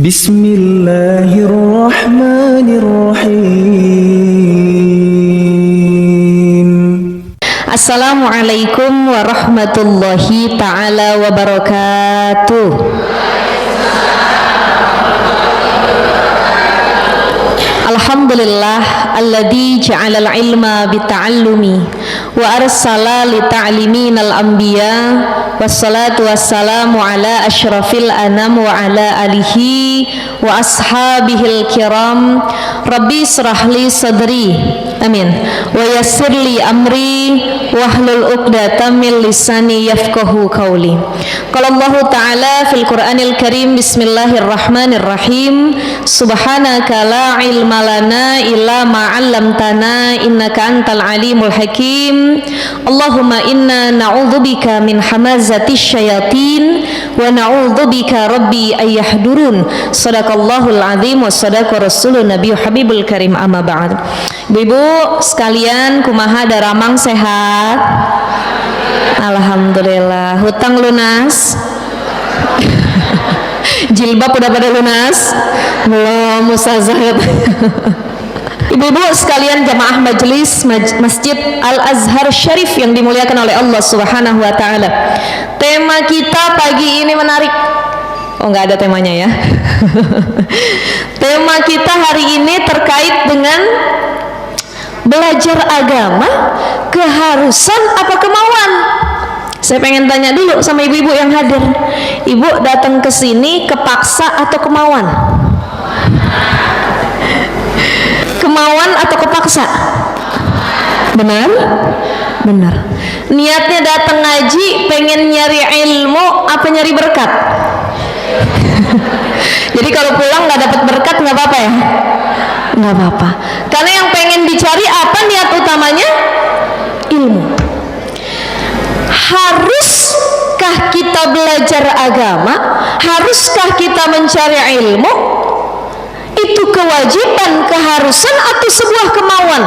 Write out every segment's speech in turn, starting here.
Bismillahirrahmanirrahim. Assalamualaikum warahmatullahi ta'ala wabarakatuh. Alhamdulillah alladzi ja'alal ilma bita'allumi wa arsala lita'liminal anbiya wassalatu wassalamu ala asyrafil anam wa ala alihi wa ashabihil kiram. Rabbi israhli sadri, amin, wa yassirli amri wahlul uqdatam min lisani yafqahu qawli. Qala Allah Ta'ala fil Qur'anil Karim, bismillahirrahmanirrahim, subhanaka la ilma lana illa ma 'allamtana innaka antal alimul hakim. Allahumma inna na'udzubika min hamazati syayatin wa na'udzubika rabbi ay yahdurun. Shadaqallahul azim wa shadaqa rasulun nabiyyu habibul karim, amma ba'd. Ibu sekalian, kumaha daramang sehat? Alhamdulillah. Hutang lunas? Jilbab udah pada lunas? Belum, Ustazah. Ibu-ibu sekalian jamaah majelis Masjid Al-Azhar Syarif yang dimuliakan oleh Allah Subhanahu wa taala. Tema kita pagi ini menarik. Oh, nggak ada temanya ya. Tema kita hari ini terkait dengan belajar agama, keharusan apa kemauan? Saya pengen tanya dulu sama ibu-ibu yang hadir. Ibu datang ke sini kepaksa atau kemauan? Kemauan atau kepaksa? Benar? Benar. Niatnya datang ngaji pengen nyari ilmu apa nyari berkat? Jadi kalau pulang nggak dapat berkat nggak apa-apa ya? Nggak apa-apa. Karena yang pengen dicari apa niat utamanya? Ilmu. Haruskah kita belajar agama? Haruskah kita mencari ilmu? Itu kewajiban, keharusan atau sebuah kemauan?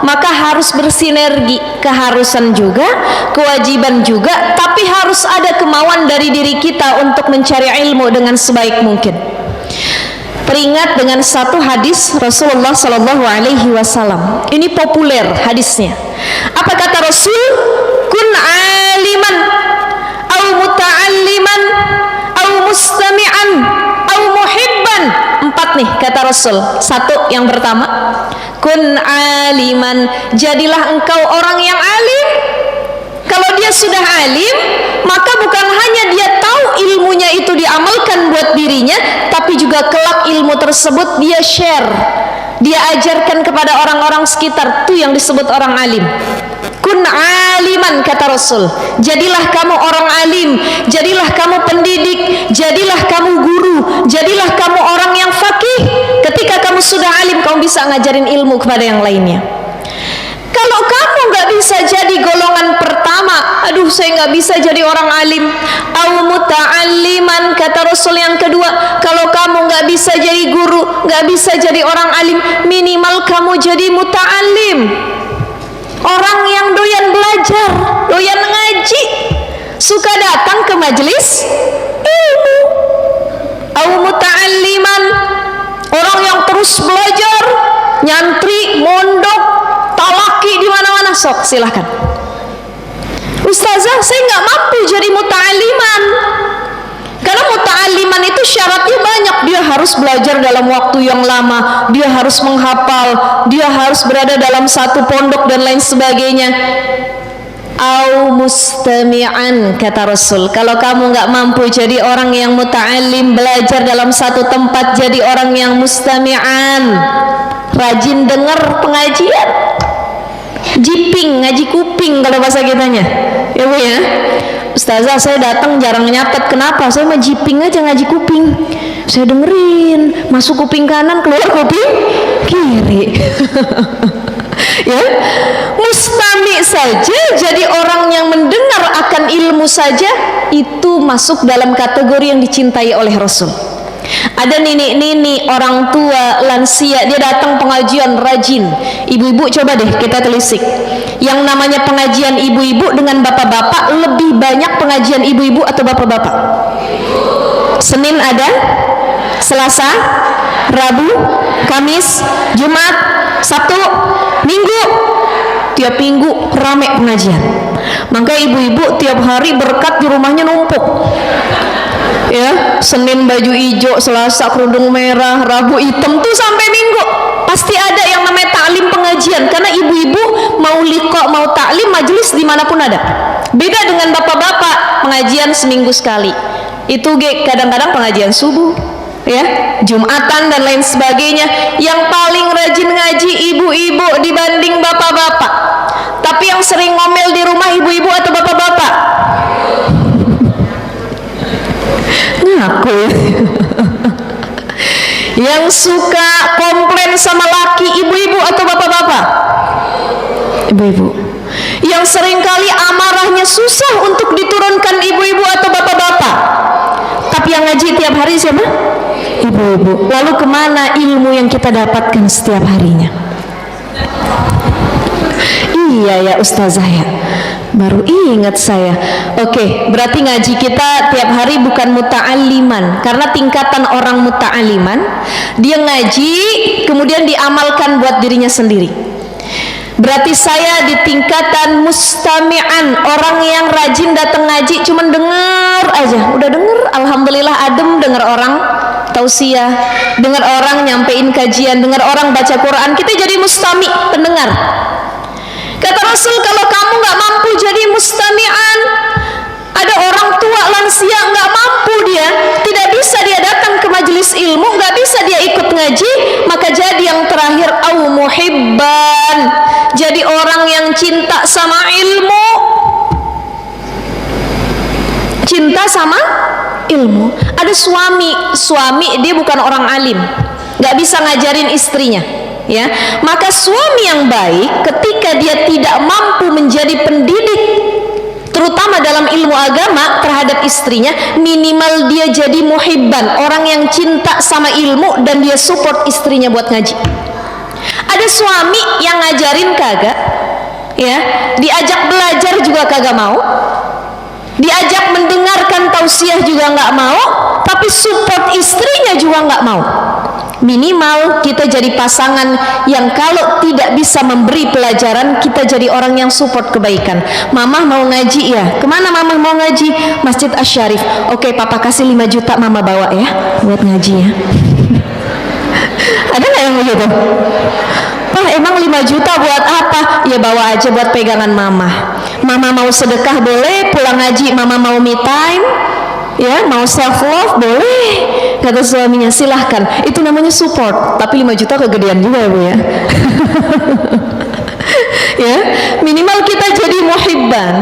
Maka harus bersinergi, keharusan juga, kewajiban juga, tapi harus ada kemauan dari diri kita untuk mencari ilmu dengan sebaik mungkin. Teringat dengan satu hadis Rasulullah Sallallahu Alaihi Wasallam. Ini populer hadisnya. Apa kata Rasul? Kun aliman, au muta'alliman, au mustami'an, au muhibban. 4 nih kata Rasul. 1 yang pertama, kun aliman, jadilah engkau orang yang alim. Kalau dia sudah alim, maka bukan hanya dia tahu ilmunya itu diamalkan buat dirinya, tapi juga kelak ilmu tersebut dia share, dia ajarkan kepada orang-orang sekitar. Itu yang disebut orang alim. Kun aliman kata Rasul, jadilah kamu orang alim, jadilah kamu pendidik, jadilah kamu guru, jadilah kamu orang yang faqih. Ketika kamu sudah alim, kamu bisa ngajarin ilmu kepada yang lainnya. Kalau kamu nggak bisa jadi golongan pertama, aduh saya nggak bisa jadi orang alim, au muta'alliman kata Rasul yang kedua, kalau kamu nggak bisa jadi guru, nggak bisa jadi orang alim, minimal kamu jadi muta'allim, orang yang doyan belajar, doyan ngaji, suka datang ke majelis ilmu. Au muta'alliman, orang yang terus belajar, nyantri, mondok, talaki di mana-mana. Sok silahkan. Ustazah, saya nggak mampu jadi muta'alliman. Karena muta'alliman itu syaratnya banyak. Dia harus belajar dalam waktu yang lama, dia harus menghafal, dia harus berada dalam satu pondok dan lain sebagainya. Au mustami'an kata Rasul, kalau kamu nggak mampu jadi orang yang muta'allim, belajar dalam satu tempat, jadi orang yang mustami'an, rajin dengar pengajian, jiping, ngaji kuping kalau bahasa kitanya ya Bu ya. Ustazah, saya datang jarang nyatet. Kenapa? Saya mah jiping aja, ngaji kuping, saya dengerin, masuk kuping kanan, keluar kuping kiri. Ya, mustami saja, jadi orang yang mendengar akan ilmu saja, itu masuk dalam kategori yang dicintai oleh Rasul. Ada nenek-nenek, orang tua, lansia, dia datang pengajian rajin. Ibu-ibu coba deh kita telisik. Yang namanya pengajian ibu-ibu dengan bapak-bapak, lebih banyak pengajian ibu-ibu atau bapak-bapak? Senin ada, Selasa, Rabu, Kamis, Jumat, Sabtu, Minggu. Tiap minggu rame pengajian. Maka ibu-ibu tiap hari berkat di rumahnya numpuk. Ya, Senin baju hijau, Selasa kerudung merah, Rabu hitam tuh sampai Minggu. Pasti ada yang namanya taklim pengajian, karena ibu-ibu mau liqa, mau taklim majelis dimanapun ada. Beda dengan bapak-bapak, pengajian seminggu sekali. Itu kadang-kadang pengajian subuh, ya, Jumatan dan lain sebagainya. Yang paling rajin ngaji ibu-ibu dibanding bapak-bapak. Tapi yang sering ngomel di rumah ibu-ibu atau bapak-bapak? Ngaku ya. Yang suka komplain sama laki ibu-ibu atau bapak-bapak? Ibu-ibu. Yang seringkali amarahnya susah untuk diturunkan ibu-ibu atau bapak-bapak. Tapi yang ngaji tiap hari siapa? Ibu-ibu. Lalu kemana ilmu yang kita dapatkan setiap harinya? Iya ya Ustazah ya, baru ingat saya. Oke, berarti ngaji kita tiap hari bukan muta'alliman. Karena tingkatan orang muta'alliman, dia ngaji kemudian diamalkan buat dirinya sendiri. Berarti saya di tingkatan mustami'an, orang yang rajin datang ngaji cuman denger aja. Udah denger, alhamdulillah adem denger orang tausiah, dengar orang nyampein kajian, dengar orang baca Quran, kita jadi mustami, pendengar. Kata Rasul, kalau kamu nggak mampu jadi mustami'an, ada orang tua lansia nggak mampu, dia tidak bisa dia datang ke majelis ilmu, nggak bisa dia ikut ngaji, maka jadi yang terakhir au muhibban, jadi orang yang cinta sama ilmu, cinta sama ilmu. Ada suami dia bukan orang alim, nggak bisa ngajarin istrinya, ya. Maka suami yang baik ketika dia tidak mampu menjadi pendidik terutama dalam ilmu agama terhadap istrinya, minimal dia jadi muhibban, orang yang cinta sama ilmu dan dia support istrinya buat ngaji. Ada suami yang ngajarin kagak, ya, diajak belajar juga kagak mau, diajak mendengarkan tausiah juga nggak mau, tapi support istrinya juga nggak mau. Minimal kita jadi pasangan yang kalau tidak bisa memberi pelajaran, kita jadi orang yang support kebaikan. Mama mau ngaji ya, kemana mama mau ngaji? Masjid Asy-Syarif. Oke, papa kasih 5 juta, mama bawa ya buat ngaji ya. Ada nggak yang begitu? Pak, emang 5 juta buat apa? Ya bawa aja buat pegangan mama. Mama mau sedekah boleh, pulang ngaji mama mau me time, ya, mau self love boleh. Kata suaminya, silahkan. Itu namanya support. Tapi 5 juta kegedean juga ya Bu ya. Ya, minimal kita jadi muhibban,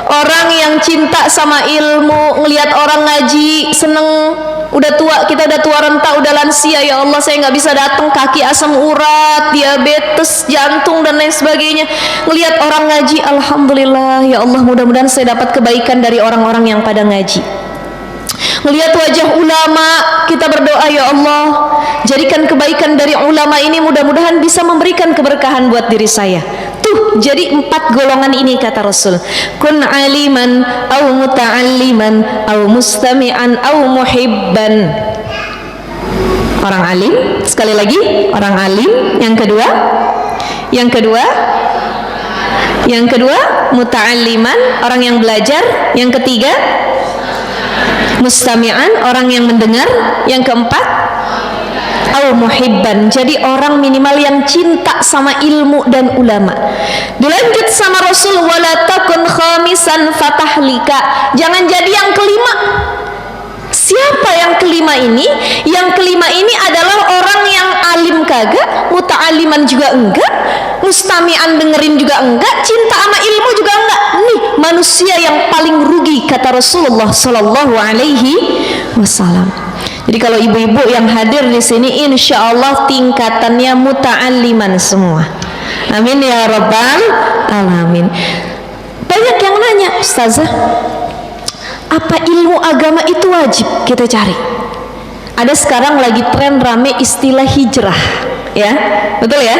orang yang cinta sama ilmu, ngelihat orang ngaji seneng. Udah tua, kita udah tua renta, udah lansia, ya Allah saya nggak bisa datang, kaki asam urat, diabetes, jantung dan lain sebagainya. Ngelihat orang ngaji, alhamdulillah ya Allah, mudah-mudahan saya dapat kebaikan dari orang-orang yang pada ngaji. Melihat wajah ulama, kita berdoa, ya Allah jadikan kebaikan dari ulama ini, mudah-mudahan bisa memberikan keberkahan buat diri saya. Tuh, jadi 4 golongan ini kata Rasul. Kun aliman au muta'alliman au mustami'an au muhibban. Orang alim, sekali lagi orang alim. Yang kedua muta'alliman, orang yang belajar. Yang ketiga mustami'an, orang yang mendengar. Yang keempat au muhibban, jadi orang minimal yang cinta sama ilmu dan ulama. Dilanjut sama Rasul, wala takun khamisan fatahlika, jangan jadi yang kelima. Siapa yang kelima ini? Yang kelima ini adalah orang yang alim kagak, muta'aliman juga enggak, mustami'an dengerin juga enggak, cinta sama ilmu juga enggak. Nih manusia yang paling rugi kata Rasulullah sallallahu alaihi wasallam. Jadi kalau ibu-ibu yang hadir di sini, insya Allah tingkatannya muta'alliman semua. Amin ya rabbal alamin. Banyak yang nanya, Ustazah, apa ilmu agama itu wajib kita cari? Ada sekarang lagi tren rame istilah hijrah. Ya, betul ya.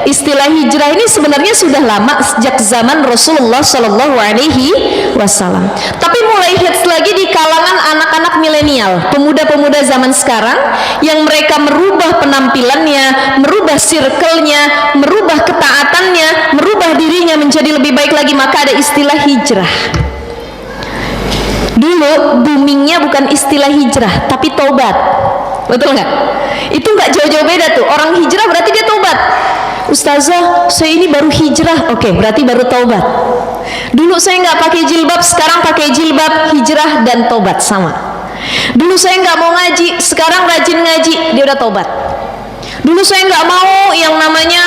Istilah hijrah ini sebenarnya sudah lama, sejak zaman Rasulullah Shallallahu Alaihi Wasallam. Tapi mulai hits lagi di kalangan anak-anak milenial, pemuda-pemuda zaman sekarang, yang mereka merubah penampilannya, merubah circle-nya, merubah ketaatannya, merubah dirinya menjadi lebih baik lagi. Maka ada istilah hijrah. Dulu boomingnya bukan istilah hijrah, tapi taubat. Betul nggak? Itu nggak jauh-jauh beda tuh. Orang hijrah berarti dia taubat. Ustazah, saya ini baru hijrah. Oke, berarti baru taubat. Dulu saya nggak pakai jilbab, sekarang pakai jilbab. Hijrah dan taubat sama. Dulu saya nggak mau ngaji, sekarang rajin ngaji. Dia udah taubat. Dulu saya nggak mau yang namanya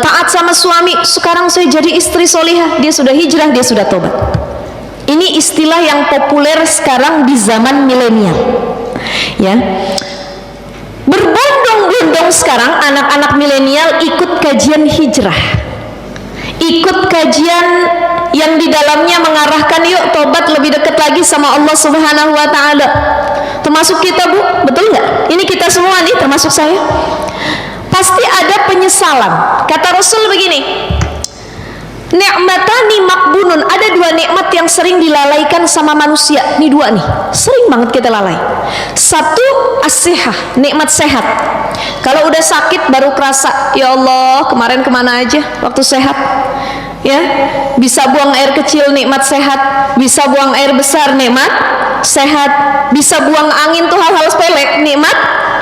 taat sama suami, sekarang saya jadi istri solihah. Dia sudah hijrah, dia sudah taubat. Ini istilah yang populer sekarang di zaman milenial. Ya, berbondong-bondong sekarang anak-anak milenial ikut kajian hijrah, ikut kajian yang di dalamnya mengarahkan yuk tobat lebih dekat lagi sama Allah Subhanahu Wa Taala. Termasuk kita, Bu, betul nggak? Ini kita semua nih, termasuk saya. Pasti ada penyesalan. Kata Rasul begini, ni'matani makbunun, ada dua nikmat yang sering dilalaikan sama manusia. Ini dua nih, sering banget kita lalai. Satu, as-sihah, nikmat sehat. Kalau udah sakit baru kerasa, ya Allah kemarin kemana aja waktu sehat. Ya, bisa buang air kecil, nikmat sehat. Bisa buang air besar, nikmat sehat. Bisa buang angin tuh hal-hal sepele, nikmat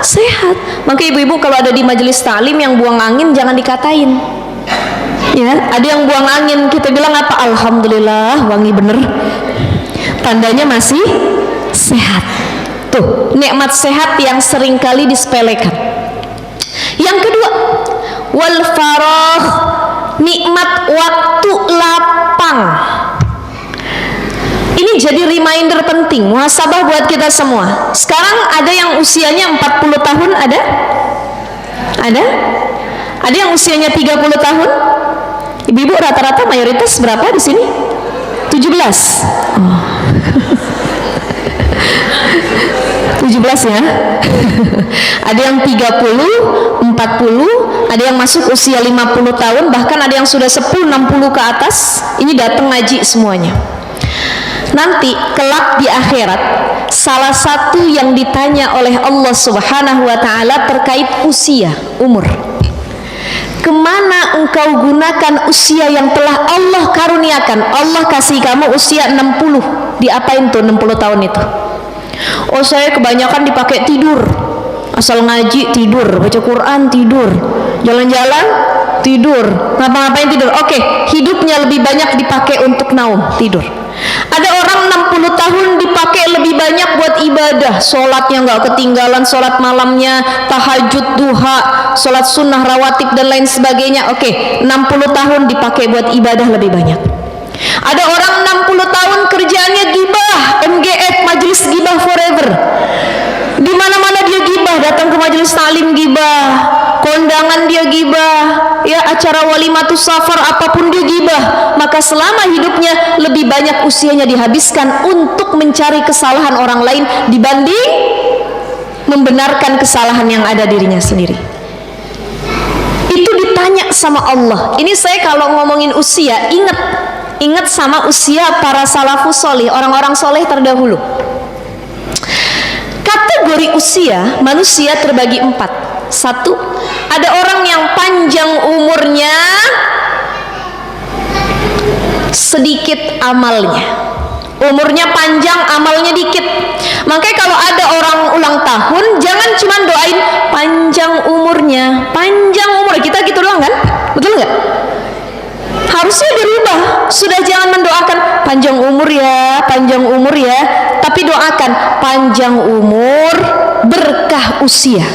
sehat. Maka ibu-ibu kalau ada di majelis taklim yang buang angin jangan dikatain. Ya, ada yang buang angin, kita bilang apa? Alhamdulillah, wangi bener. Tandanya masih sehat. Tuh, nikmat sehat yang seringkali disepelekan. Yang kedua, wal faragh, nikmat waktu lapang. Ini jadi reminder penting, muhasabah buat kita semua. Sekarang ada yang usianya 40 tahun, ada? Ada? Ada yang usianya 30 tahun? Ibu-ibu rata-rata mayoritas berapa di sini? 17. Oh. 17 ya. Ada yang 30, 40, ada yang masuk usia 50 tahun, bahkan ada yang sudah 10, 60 ke atas. Ini datang ngaji semuanya. Nanti kelak di akhirat, salah satu yang ditanya oleh Allah Subhanahu Wa Taala terkait usia, umur. Kemana engkau gunakan usia yang telah Allah karuniakan? Allah kasih kamu usia 60. Diapain tuh 60 tahun itu? Oh, saya kebanyakan dipakai tidur. Asal ngaji tidur, baca Quran tidur, jalan-jalan tidur, ngapa-ngapain tidur. Oke, hidupnya lebih banyak dipakai untuk naum, tidur. Ada orang 60 tahun dipakai lebih banyak buat ibadah, sholatnya nggak ketinggalan, sholat malamnya, tahajud, duha, sholat sunnah rawatib dan lain sebagainya. Oke, 60 tahun dipakai buat ibadah lebih banyak. Ada orang 60 tahun kerjaannya gibah, MGF, majelis gibah forever. Di mana-mana dia gibah, datang ke majelis taklim gibah, kondangan dia gibah, ya acara walimatus safar apapun dia gibah. Maka selama hidupnya lebih banyak usianya dihabiskan untuk mencari kesalahan orang lain dibanding membenarkan kesalahan yang ada dirinya sendiri. Itu ditanya sama Allah. Ini saya kalau ngomongin usia, ingat sama usia para salafus solih, orang-orang soleh terdahulu. Kategori usia manusia terbagi 4. 1, ada orang yang panjang umurnya, sedikit amalnya. Umurnya panjang, amalnya dikit. Makanya kalau ada orang ulang tahun, jangan cuma doain panjang umurnya, panjang umur. Kita gitu doang kan? Betul nggak? Harusnya dirubah. Sudah jangan mendoakan panjang umur ya, panjang umur ya, tapi doakan panjang umur, berkah usia.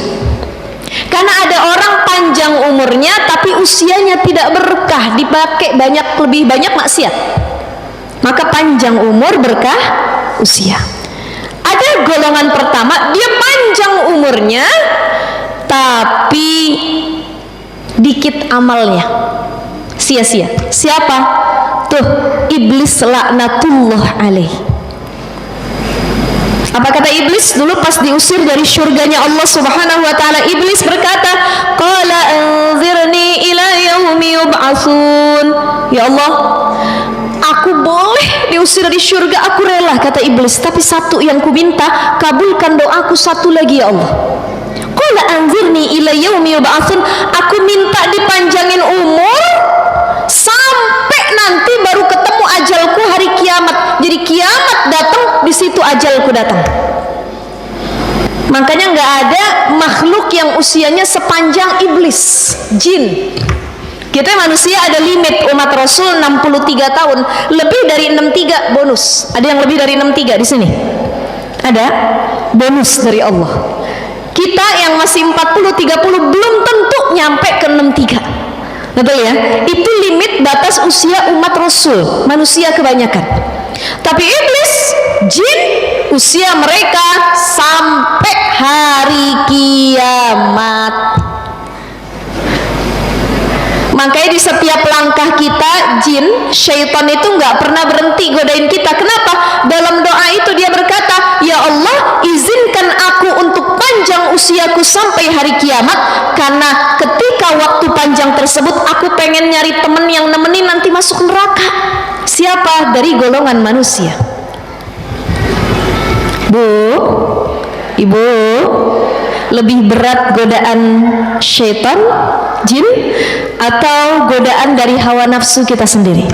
Karena ada orang panjang umurnya tapi usianya tidak berkah, dipakai lebih banyak maksiat. Maka panjang umur, berkah usia. Ada golongan pertama, dia panjang umurnya tapi dikit amalnya, sia-sia. Siapa? Tuh, iblis laknatullah alaih. Apa kata iblis dulu pas diusir dari surganya Allah Subhanahu wa taala? Iblis berkata, "Qala anzirni ila yaumi yub'atsun." Ya Allah, aku boleh diusir dari surga, aku rela, kata iblis, tapi satu yang ku minta, kabulkan doaku satu lagi ya Allah. Qala anzirni ila yaumi yub'atsun, aku minta dipanjangin umur sampai nanti baru ketemu ajalku hari kiamat. Jadi kiamat datang, di situ ajalku datang. Makanya nggak ada makhluk yang usianya sepanjang iblis, jin. Kita manusia ada limit, umat Rasul 63 tahun, lebih dari 63 bonus. Ada yang lebih dari 63 di sini? Ada bonus dari Allah. Kita yang masih 40-30 belum tentu nyampe ke 63. Betul ya? Itu limit batas usia umat Rasul, manusia kebanyakan. Tapi iblis, jin, usia mereka sampai hari kiamat. Makanya di setiap langkah kita, jin, syaitan itu nggak pernah berhenti godain kita. Kenapa? Dalam doa itu dia berkata, ya Allah, izinkan aku untuk panjang usiaku sampai hari kiamat, karena ketika waktu panjang tersebut aku pengen nyari temen yang nemenin nanti masuk neraka. Siapa? Dari golongan manusia. Bu, ibu, lebih berat godaan syaitan, jin, atau godaan dari hawa nafsu kita sendiri?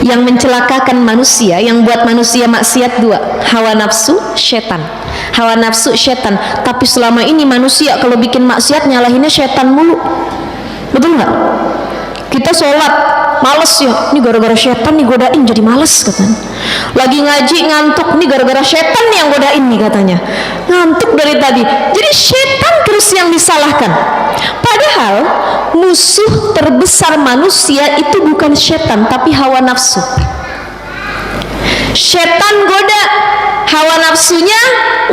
Yang mencelakakan manusia, yang buat manusia maksiat dua, hawa nafsu, syaitan. Hawa nafsu, syaitan. Tapi selama ini manusia kalau bikin maksiat nyalahinnya syaitan mulu. Betul nggak? Kita sholat males ya, ini gara-gara syaitan nih godain jadi males katanya. Lagi ngaji ngantuk, nih gara-gara syaitan nih yang godain nih katanya. Ngantuk dari tadi. Jadi syaitan terus yang disalahkan. Padahal musuh terbesar manusia itu bukan syaitan, tapi hawa nafsu. Syaitan goda, hawa nafsunya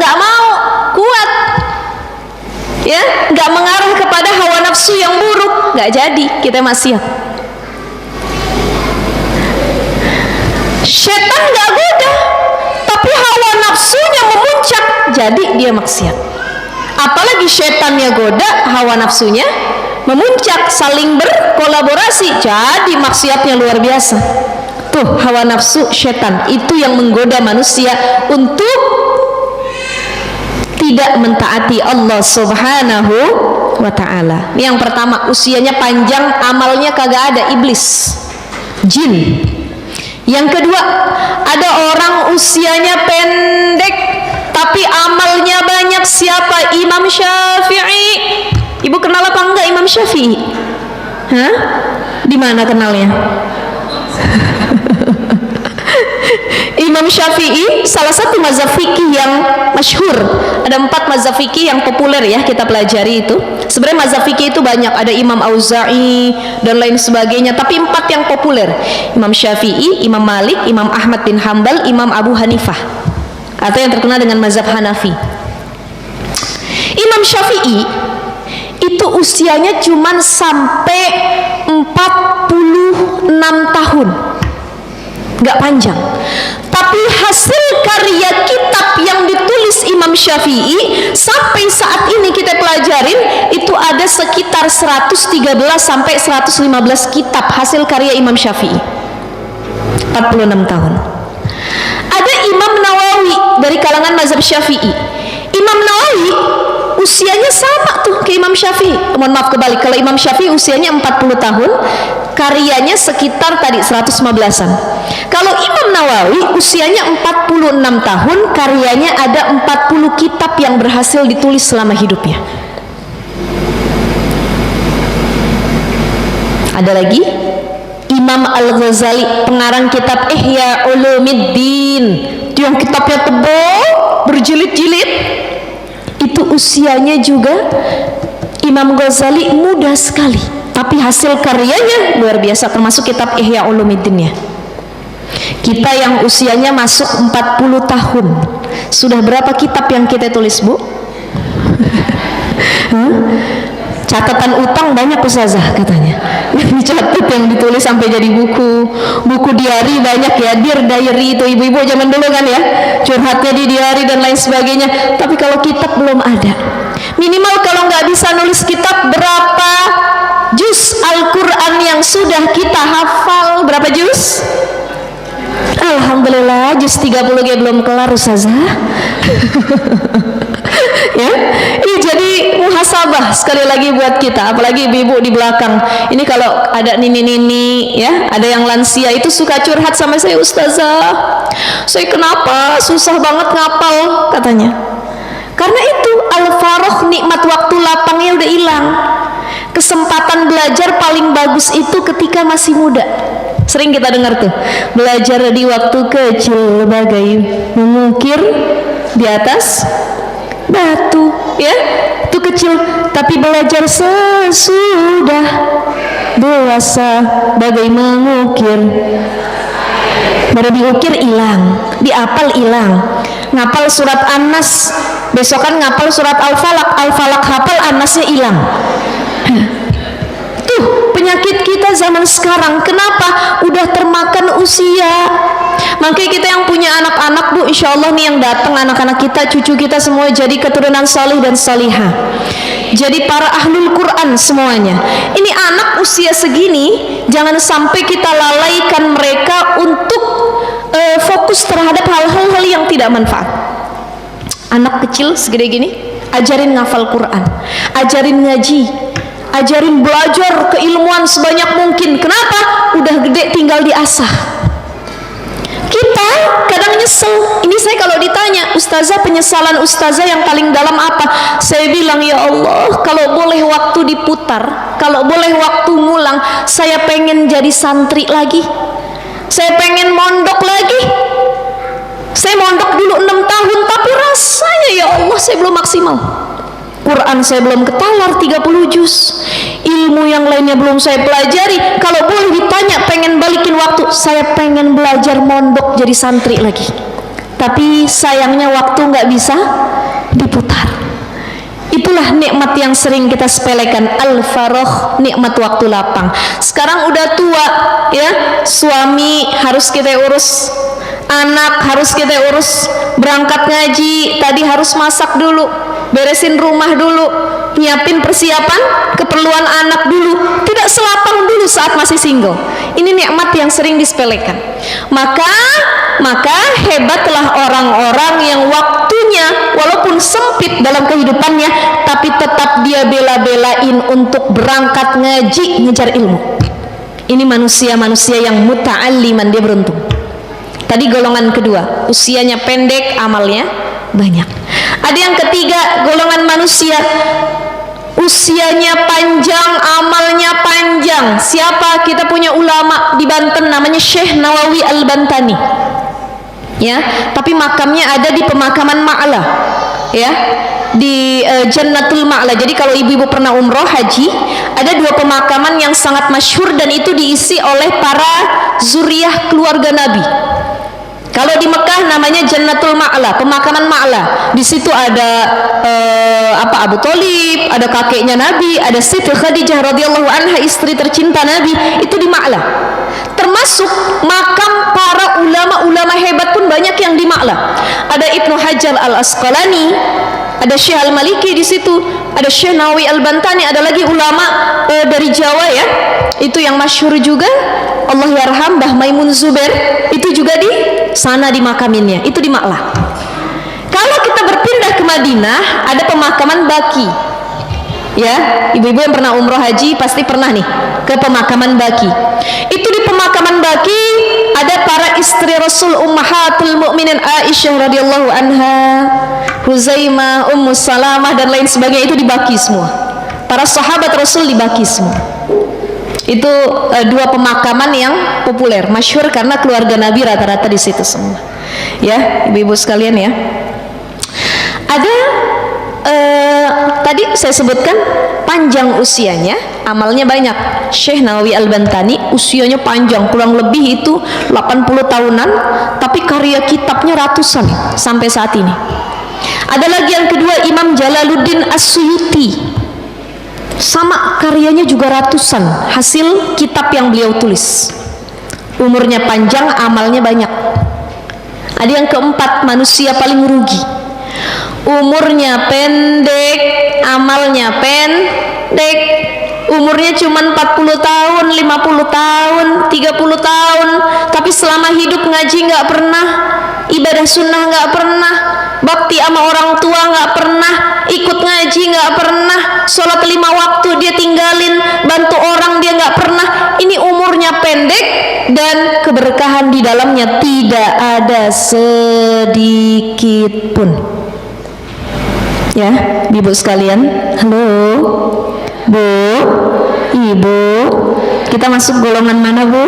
nggak mau, kuat, ya, nggak mengarah kepada hawa nafsu yang buruk, nggak jadi kita maksiat. Syaitan nggak goda, tapi hawa nafsunya memuncak, jadi dia maksiat. Apalagi syaitannya goda, hawa nafsunya memuncak, saling berkolaborasi, jadi maksiatnya luar biasa. Tuh, hawa nafsu syaitan itu yang menggoda manusia untuk tidak mentaati Allah Subhanahu wa ta'ala. Ini yang pertama, usianya panjang, amalnya kagak ada, iblis, jin. Yang kedua, ada orang usianya pendek tapi amalnya banyak. Siapa? Imam Syafi'i. Ibu kenal apa enggak Imam Syafi'i? Hah? Di mana kenalnya? Imam Syafi'i salah satu mazhab fikih yang masyhur. Ada 4 mazhab fikih yang populer ya kita pelajari itu. Sebenarnya mazhab fikih itu banyak, ada Imam Auza'i dan lain sebagainya, tapi 4 yang populer: Imam Syafi'i, Imam Malik, Imam Ahmad bin Hambal, Imam Abu Hanifah, atau yang terkenal dengan mazhab Hanafi. Imam Syafi'i itu usianya cuman sampai 46 tahun, gak panjang. Tapi hasil karya kitab yang ditulis Imam Syafi'i sampai saat ini kita pelajarin itu ada sekitar 113 sampai 115 kitab hasil karya Imam Syafi'i. 46 tahun. Ada Imam Nawawi dari kalangan mazhab Syafi'i. Imam Nawawi usianya sama tuh ke Imam Syafi'i. Mohon maaf, kebalik. Kalau Imam Syafi'i usianya 40 tahun, karyanya sekitar tadi 115-an. Kalau Imam Nawawi usianya 46 tahun, karyanya ada 40 kitab yang berhasil ditulis selama hidupnya. Ada lagi Imam Al-Ghazali, pengarang kitab Ihya Ulumuddin, yang kitabnya tebal, berjilid-jilid. Itu usianya juga Imam Ghazali muda sekali, tapi hasil karyanya luar biasa, termasuk kitab Ihya Ulumuddin-nya. Kita yang usianya masuk 40 tahun, sudah berapa kitab yang kita tulis, Bu? Catatan utang banyak ustazah katanya. dicatat, yang ditulis sampai jadi buku diary banyak ya, Dear Diary itu ibu-ibu zaman dulu kan ya, curhatnya di diary dan lain sebagainya. Tapi kalau kitab belum ada. Minimal kalau nggak bisa nulis kitab, berapa juz Al-Quran yang sudah kita hafal? Berapa juz? Alhamdulillah juz 30 belum kelar Ustazah. Ya, ini jadi muhasabah sekali lagi buat kita, apalagi ibu-ibu di belakang. Ini kalau ada nini-nini ya, ada yang lansia itu suka curhat sama saya, Ustazah, saya kenapa susah banget ngapal katanya. Karena itu al-faroh, nikmat waktu lapangnya udah hilang. Kesempatan belajar paling bagus itu ketika masih muda. Sering kita dengar tuh, belajar di waktu kecil bagai mengukir di atas batu, ya, itu kecil. Tapi belajar sesudah dewasa bagai mengukir. Baru diukir hilang, diapal hilang. Ngapal surat An-Nas, besokan ngapal surat Al-Falaq hafal, An-Nasnya hilang. Tuh penyakit kita zaman sekarang. Kenapa? Udah termakan usia. Makanya kita yang punya anak-anak, Bu, insya Allah nih yang datang anak-anak kita, cucu kita semua jadi keturunan salih dan salihah, jadi para ahlul Quran semuanya. Ini anak usia segini, jangan sampai kita lalaikan mereka untuk fokus terhadap hal-hal yang tidak manfaat. Anak kecil segede gini, ajarin ngafal Quran, ajarin ngaji, ajarin belajar keilmuan sebanyak mungkin. Kenapa? Udah gede tinggal diasah. Kita kadang nyesel. Ini saya kalau ditanya, Ustazah, penyesalan Ustazah yang paling dalam apa? Saya bilang, ya Allah, kalau boleh waktu diputar, kalau boleh waktu ngulang, saya pengen jadi santri lagi, saya pengen mondok lagi. Saya mondok dulu 6 tahun, tapi rasanya ya Allah saya belum maksimal. Quran saya belum ketalar 30 juz, ilmu yang lainnya belum saya pelajari. Kalau boleh ditanya pengen balikin waktu, saya pengen belajar mondok jadi santri lagi. Tapi sayangnya waktu nggak bisa diputar. Itulah nikmat yang sering kita sepelekan, al-faroh, nikmat waktu lapang. Sekarang udah tua ya, suami harus kita urus, anak harus kita urus, berangkat ngaji tadi harus masak dulu, beresin rumah dulu, nyiapin persiapan keperluan anak dulu, tidak selapang dulu saat masih single. Ini nikmat yang sering disepelekan. Maka hebatlah orang-orang yang waktunya walaupun sempit dalam kehidupannya, tapi tetap dia bela-belain untuk berangkat ngaji, ngejar ilmu. Ini manusia-manusia yang muta'alliman, dia beruntung. Tadi golongan kedua, usianya pendek, amalnya banyak. Ada yang ketiga, golongan manusia usianya panjang, amalnya panjang. Siapa? Kita punya ulama di Banten namanya Syekh Nawawi Al-Bantani. Ya, tapi makamnya ada di pemakaman Ma'la. Ya, di Jannatul Ma'la. Jadi kalau ibu-ibu pernah umroh haji, ada 2 pemakaman yang sangat masyhur dan itu diisi oleh para zuriyah keluarga Nabi. Kalau di Mekah namanya Jannatul Ma'la, pemakaman Ma'la. Di situ ada Abu Thalib, ada kakeknya Nabi, ada Siti Khadijah radhiyallahu anha, istri tercinta Nabi, itu di Ma'la. Termasuk makam para ulama-ulama hebat pun banyak yang di Ma'la. Ada Ibnu Hajar Al-Asqalani, ada Syekh Al-Maliki di situ, ada Syekh Nawawi Al-Bantani, ada lagi ulama dari Jawa ya. Itu yang masyhur juga, Allah yarham, Mbah Maimun Zubair, itu juga di sana dimakaminnya, itu di Ma'la. Kalau kita berpindah ke Madinah, ada pemakaman Baki. Ya, ibu-ibu yang pernah umroh haji pasti pernah nih ke pemakaman Baki. Itu di pemakaman Baki ada para istri Rasul, ummahatul mukminin Aisyah radhiyallahu anha, Huzaimah, Ummu Salamah dan lain sebagainya, itu di Baki semua. Para sahabat Rasul di Baki semua. Itu 2 pemakaman yang populer, masyhur karena keluarga Nabi rata-rata di situ semua. Ya, ibu-ibu sekalian ya. Ada tadi saya sebutkan panjang usianya, amalnya banyak. Syekh Nawawi Al-Bantani usianya panjang, kurang lebih itu 80 tahunan, tapi karya kitabnya ratusan sampai saat ini. Ada lagi yang kedua, Imam Jalaluddin As-Suyuti. sama karyanya juga ratusan, hasil kitab yang beliau tulis. Umurnya panjang, amalnya banyak. Ada yang keempat, manusia paling rugi, umurnya pendek, amalnya pendek. Umurnya cuma 40 tahun, 50 tahun, 30 tahun, tapi selama hidup ngaji nggak pernah, ibadah sunnah nggak pernah, bakti sama orang tua nggak pernah, ikut ngaji nggak pernah, sholat 5 waktu dia tinggalin, bantu orang dia nggak pernah. Ini umurnya pendek dan keberkahan di dalamnya tidak ada sedikit pun. Ya, ibu sekalian, halo Bu, Ibu, kita masuk golongan mana Bu?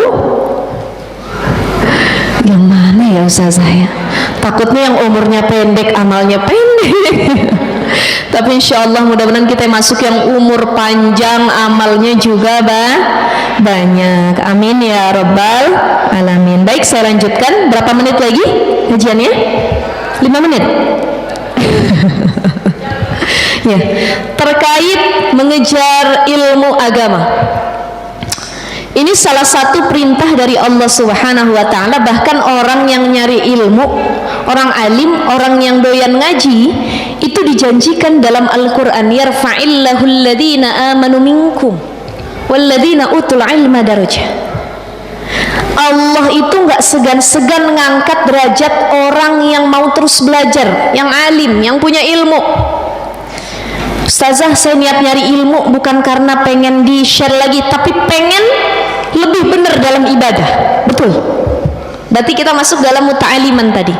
Yang mana ya Ustazah ya? Takutnya yang umurnya pendek, amalnya pendek. Tapi insya Allah mudah-mudahan kita masuk yang umur panjang, amalnya juga banyak. Amin ya Rabbal Alamin. Baik, saya lanjutkan. Berapa menit lagi kajiannya? 5 menit. Ya, terkait mengejar ilmu agama. Ini salah satu perintah dari Allah Subhanahu wa taala. Bahkan orang yang nyari ilmu, orang alim, orang yang doyan ngaji, itu dijanjikan dalam Al-Qur'an, yarfa'illahu alladhina amanu minkum walladhina utul ilma darajah. Allah itu nggak segan-segan ngangkat derajat orang yang mau terus belajar, yang alim, yang punya ilmu. Ustazah, saya niat nyari ilmu bukan karena pengen di-share lagi, tapi pengen lebih benar dalam ibadah. Betul. Berarti kita masuk dalam muta'aliman tadi.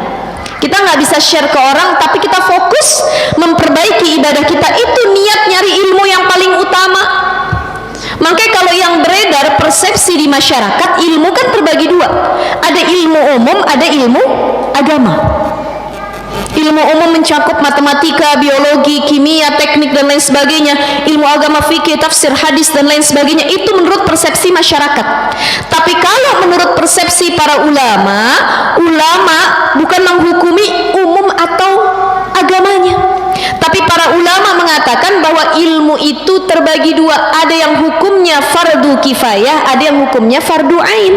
Kita nggak bisa share ke orang, tapi kita fokus memperbaiki ibadah kita. Itu niat nyari ilmu yang paling utama. Makanya kalau yang beredar persepsi di masyarakat, ilmu kan terbagi dua. Ada ilmu umum, ada ilmu agama. Ilmu umum mencakup matematika, biologi, kimia, teknik dan lain sebagainya. Ilmu agama, fikih, tafsir, hadis dan lain sebagainya. Itu menurut persepsi masyarakat. Tapi kalau menurut persepsi para ulama, ulama bukan menghukumi umum atau agamanya. Tapi para ulama mengatakan bahwa ilmu itu terbagi dua. Ada yang hukumnya fardu kifayah, ada yang hukumnya fardu ain.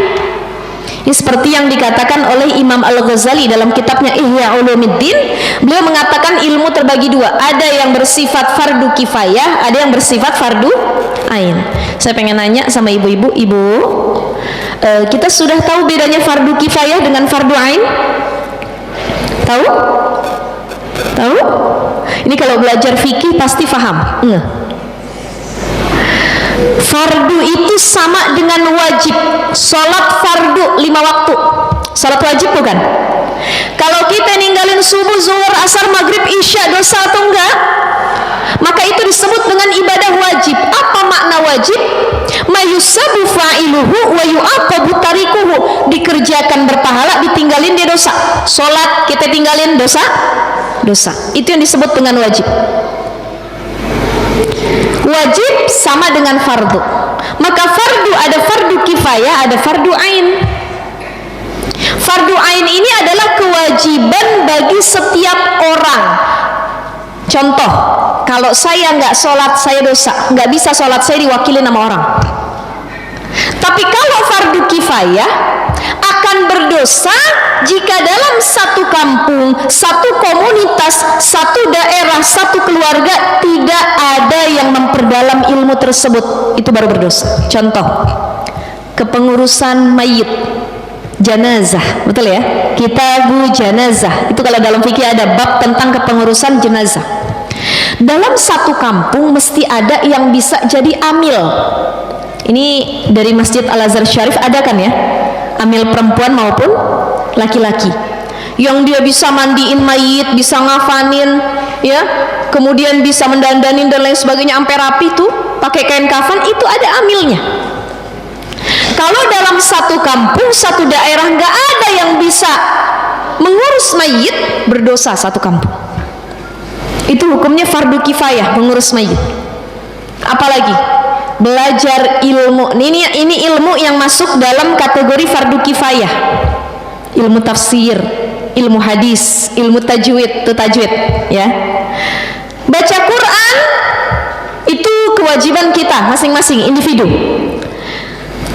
Ini seperti yang dikatakan oleh Imam Al-Ghazali dalam kitabnya Ihya Ulumuddin. Beliau mengatakan ilmu terbagi dua. Ada yang bersifat fardu kifayah, ada yang bersifat fardu ain. Saya pengen nanya sama ibu-ibu, kita sudah tahu bedanya fardu kifayah dengan fardu ain? Tahu? Tahu? Ini kalau belajar fikih pasti paham. Fardu itu sama dengan wajib. Sholat fardu 5 waktu, sholat wajib bukan? Kalau kita ninggalin subuh, zuhur, asar, maghrib, isya, dosa atau enggak? Maka itu disebut dengan ibadah wajib. Apa makna wajib? Mayusabu fa'iluhu wa yu'aqabu tarikuhu. Dikerjakan berpahala, ditinggalin dia dosa. Sholat kita tinggalin dosa. Itu yang disebut dengan wajib. Wajib sama dengan fardu. Maka fardu ada fardu kifayah, ada fardu ain. Fardu ain ini adalah kewajiban bagi setiap orang. Contoh, kalau saya nggak sholat, saya dosa. Nggak bisa sholat, saya diwakili nama orang. Tapi kalau fardu kifayah, akan berdosa jika dalam satu kampung, satu komunitas, satu daerah, satu keluarga tidak ada yang memperdalam ilmu tersebut. Itu baru berdosa. Contoh, kepengurusan mayit, jenazah, betul ya? Kitabu jenazah. Itu kalau dalam fikih ada bab tentang kepengurusan jenazah. Dalam satu kampung mesti ada yang bisa jadi amil. Ini dari Masjid Al-Azhar Syarif ada kan ya? Amil perempuan maupun laki-laki. Yang dia bisa mandiin mayit, bisa ngafanin, ya, kemudian bisa mendandanin dan lain sebagainya sampai rapi tuh, pakai kain kafan, itu ada amilnya. Kalau dalam satu kampung, satu daerah nggak ada yang bisa mengurus mayit, berdosa satu kampung. Itu hukumnya fardu kifayah, mengurus mayit. Apalagi belajar ilmu. Ini ilmu yang masuk dalam kategori fardu kifayah. Ilmu tafsir, ilmu hadis, ilmu tajwid, itu tajwid ya. Baca Quran itu kewajiban kita masing-masing individu.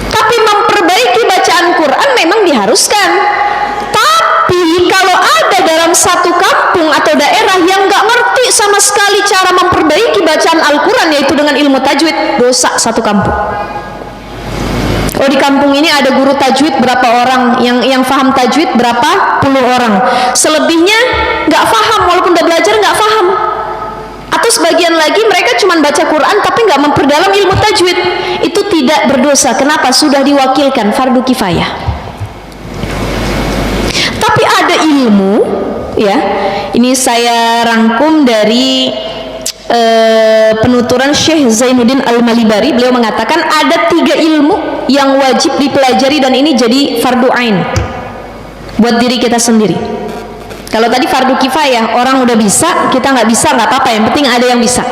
Tapi memperbaiki bacaan Quran memang diharuskan. Tapi kalau ada dalam satu kampung atau daerah yang nggak ngerti sama sekali cara memperbaiki bacaan Al-Quran, yaitu dengan ilmu tajwid, dosa satu kampung. Oh, di kampung ini ada guru tajwid berapa orang, yang paham tajwid berapa puluh orang, selebihnya nggak paham, walaupun udah belajar nggak paham. Atau sebagian lagi mereka cuma baca Quran tapi nggak memperdalam ilmu tajwid, itu tidak berdosa. Kenapa? Sudah diwakilkan, fardu kifayah. Tapi ada ilmu, ya, ini saya rangkum dari penuturan Syekh Zainuddin Al-Malibari. Beliau mengatakan ada 3 ilmu yang wajib dipelajari dan ini jadi fardu ain buat diri kita sendiri. Kalau tadi fardu kifayah, orang udah bisa, kita nggak bisa, nggak apa-apa, yang penting ada yang bisa.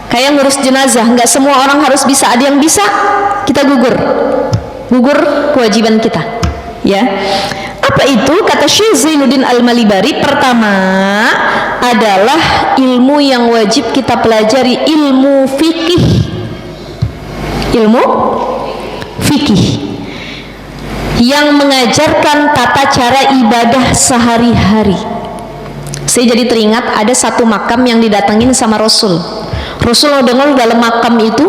Kayak ngurus jenazah, nggak semua orang harus bisa, ada yang bisa, kita gugur kewajiban kita, ya. Apa itu? Kata Syekh Zainuddin Al-Malibari, pertama adalah ilmu yang wajib kita pelajari, ilmu fikih. Ilmu fikih yang mengajarkan tata cara ibadah sehari-hari. Saya jadi teringat ada satu makam yang didatangin sama Rasul. Rasul dengar dalam makam itu,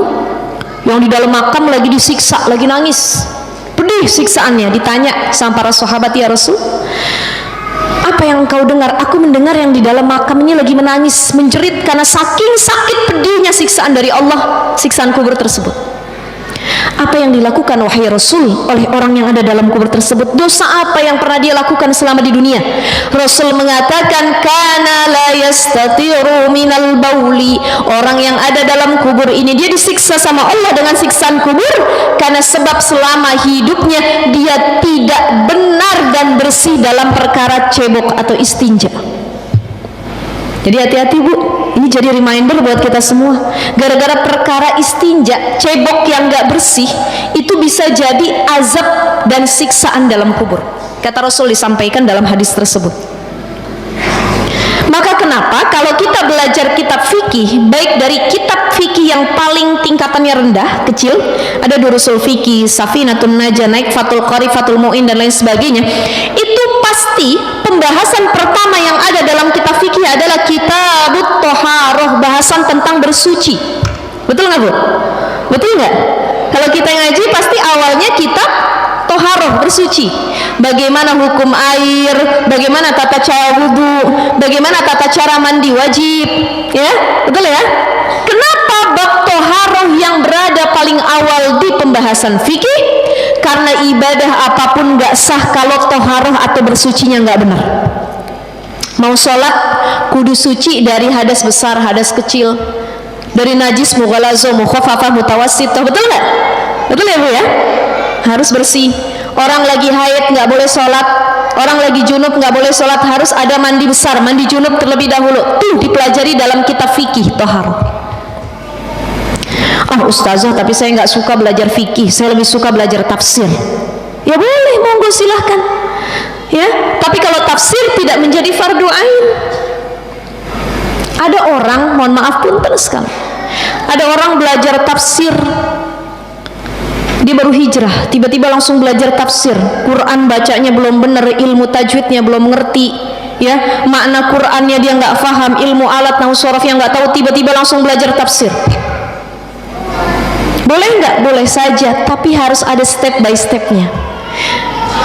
yang di dalam makam lagi disiksa, lagi nangis, pedih siksaannya. Ditanya sama para sahabat, ya Rasul, apa yang engkau dengar? Aku mendengar yang di dalam makam ini lagi menangis, menjerit karena saking sakit pedihnya siksaan dari Allah, siksaan kubur tersebut. Apa yang dilakukan wahai Rasul oleh orang yang ada dalam kubur tersebut? Dosa apa yang pernah dia lakukan selama di dunia? Rasul mengatakan, kana la yastatiru minal bauli. Orang yang ada dalam kubur ini, dia disiksa sama Allah dengan siksaan kubur karena sebab selama hidupnya dia tidak benar dan bersih dalam perkara cebok atau istinja. Jadi hati-hati Bu, ini jadi reminder buat kita semua. Gara-gara perkara istinja, cebok yang gak bersih, itu bisa jadi azab dan siksaan dalam kubur. Kata Rasul disampaikan dalam hadis tersebut. Maka kenapa kalau kita belajar kitab fikih, baik dari kitab fikih yang paling tingkatannya rendah, kecil, ada Durusul Fikih, Safinatun Najah, Naik Fathul Qari, Fathul Mu'in dan lain sebagainya, itu pasti pembahasan pertama yang ada dalam kitab fikih adalah Kitabut Thaharah, bahasan tentang bersuci. Betul nggak Bu? Betul nggak? Kalau kita ngaji pasti awalnya kitab Thaharah, bersuci. Bagaimana hukum air, bagaimana tata cara wudu, bagaimana tata cara mandi wajib, ya, betul ya? Kenapa bab Thaharah yang berada paling awal di pembahasan fikih? Karena ibadah apapun gak sah kalau Thaharah atau bersucinya gak benar. Mau sholat kudu suci dari hadas besar, hadas kecil, dari najis, mughalazo, mukhafafah, mutawassithah, betul nggak? Betul ya Bu ya? Harus bersih. Orang lagi haid nggak boleh sholat, orang lagi junub nggak boleh sholat, harus ada mandi besar, mandi junub terlebih dahulu. Tuh dipelajari dalam kitab fikih Thaharah. Ah ustazah, tapi saya nggak suka belajar fikih, saya lebih suka belajar tafsir. Ya boleh, monggo silahkan. Ya, tapi kalau tafsir tidak menjadi fardu ain. Ada orang, mohon maaf punten sekali, ada orang belajar tafsir, dia baru hijrah, tiba-tiba langsung belajar tafsir. Quran bacanya belum benar, ilmu tajwidnya belum ngerti, ya, makna Qurannya dia nggak paham, ilmu alat nahwu sharafnya nggak tahu, tiba-tiba langsung belajar tafsir. Boleh nggak? Boleh saja, tapi harus ada step by stepnya.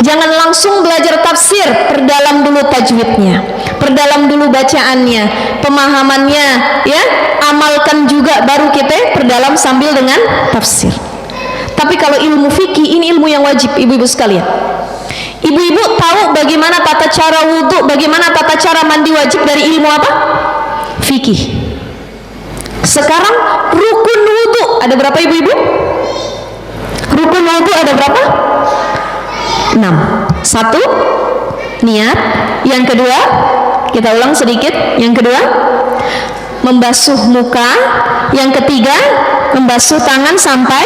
Jangan langsung belajar tafsir, perdalam dulu tajwidnya, perdalam dulu bacaannya, pemahamannya, ya, amalkan juga, baru kita perdalam sambil dengan tafsir. Tapi kalau ilmu fikih, ini ilmu yang wajib ibu-ibu sekalian. Ibu-ibu tahu bagaimana tata cara wudhu, bagaimana tata cara mandi wajib dari ilmu apa? Fikih. Sekarang rukun wudhu ada berapa ibu-ibu? Rukun wudhu ada berapa? 6. 1, niat. Yang kedua, kita ulang sedikit. Yang kedua, membasuh muka. Yang ketiga, membasuh tangan sampai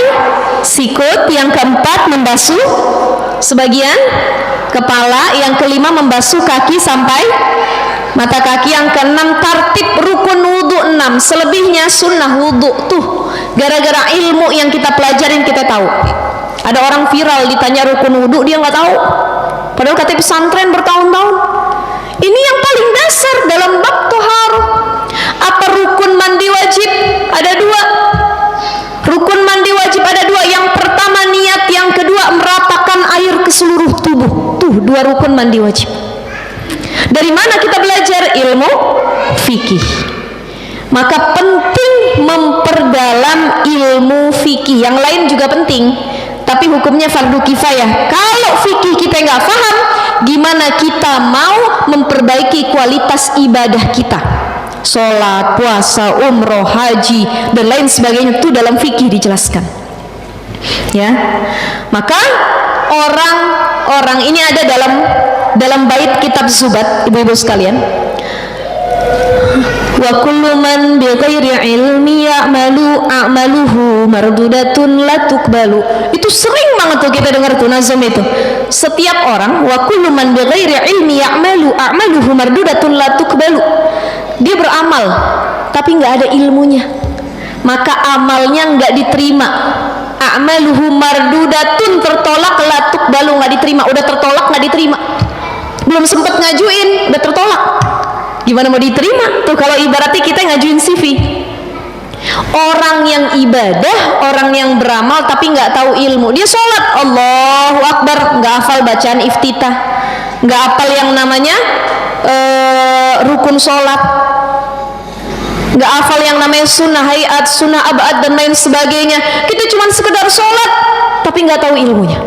sikut. Yang keempat, membasuh sebagian kepala. Yang kelima, membasuh kaki sampai mata kaki. Yang keenam, tartib rukun wudhu 6, selebihnya sunnah wudhu. Tuh Gara-gara ilmu yang kita pelajarin kita tahu. Ada orang viral ditanya rukun wudhu dia nggak tahu. Padahal katanya pesantren bertahun-tahun. Ini yang paling dasar dalam bab toharoh. Apa rukun mandi wajib? Ada dua. Rukun mandi wajib ada dua. Yang pertama niat, yang kedua meratakan air ke seluruh tubuh. Tuh dua rukun mandi wajib. Dari mana kita belajar? Ilmu fikih. Maka penting memperdalam ilmu fikih. Yang lain juga penting, tapi hukumnya fardu kifayah. Kalau fikih kita nggak paham, gimana kita mau memperbaiki kualitas ibadah kita? Sholat, puasa, umroh, haji, dan lain sebagainya itu dalam fikih dijelaskan. Ya, maka orang-orang ini ada dalam bait kitab Zubat, ibu-ibu sekalian. Wa kullu man bighairi ilmi ya'malu a'maluhu mardudatun la tuqbalu. Itu sering banget tuh kita dengar tuh nazam itu. Setiap orang, wa kullu man bighairi ilmi ya'malu a'maluhu mardudatun la tuqbalu. Dia beramal tapi nggak ada ilmunya, maka amalnya nggak diterima. A'maluhu mardudatun, tertolak, la tuqbalu, nggak diterima. Udah tertolak nggak diterima, belum sempat ngajuin udah tertolak, gimana mau diterima tuh? Kalau ibaratnya kita ngajuin CV. Orang yang ibadah, orang yang beramal tapi nggak tahu ilmu, dia sholat Allahu Akbar nggak hafal bacaan iftitah, nggak hafal yang namanya rukun sholat, nggak hafal yang namanya sunnah hayat, sunnah abad dan lain sebagainya. Kita cuma sekedar sholat tapi nggak tahu ilmunya.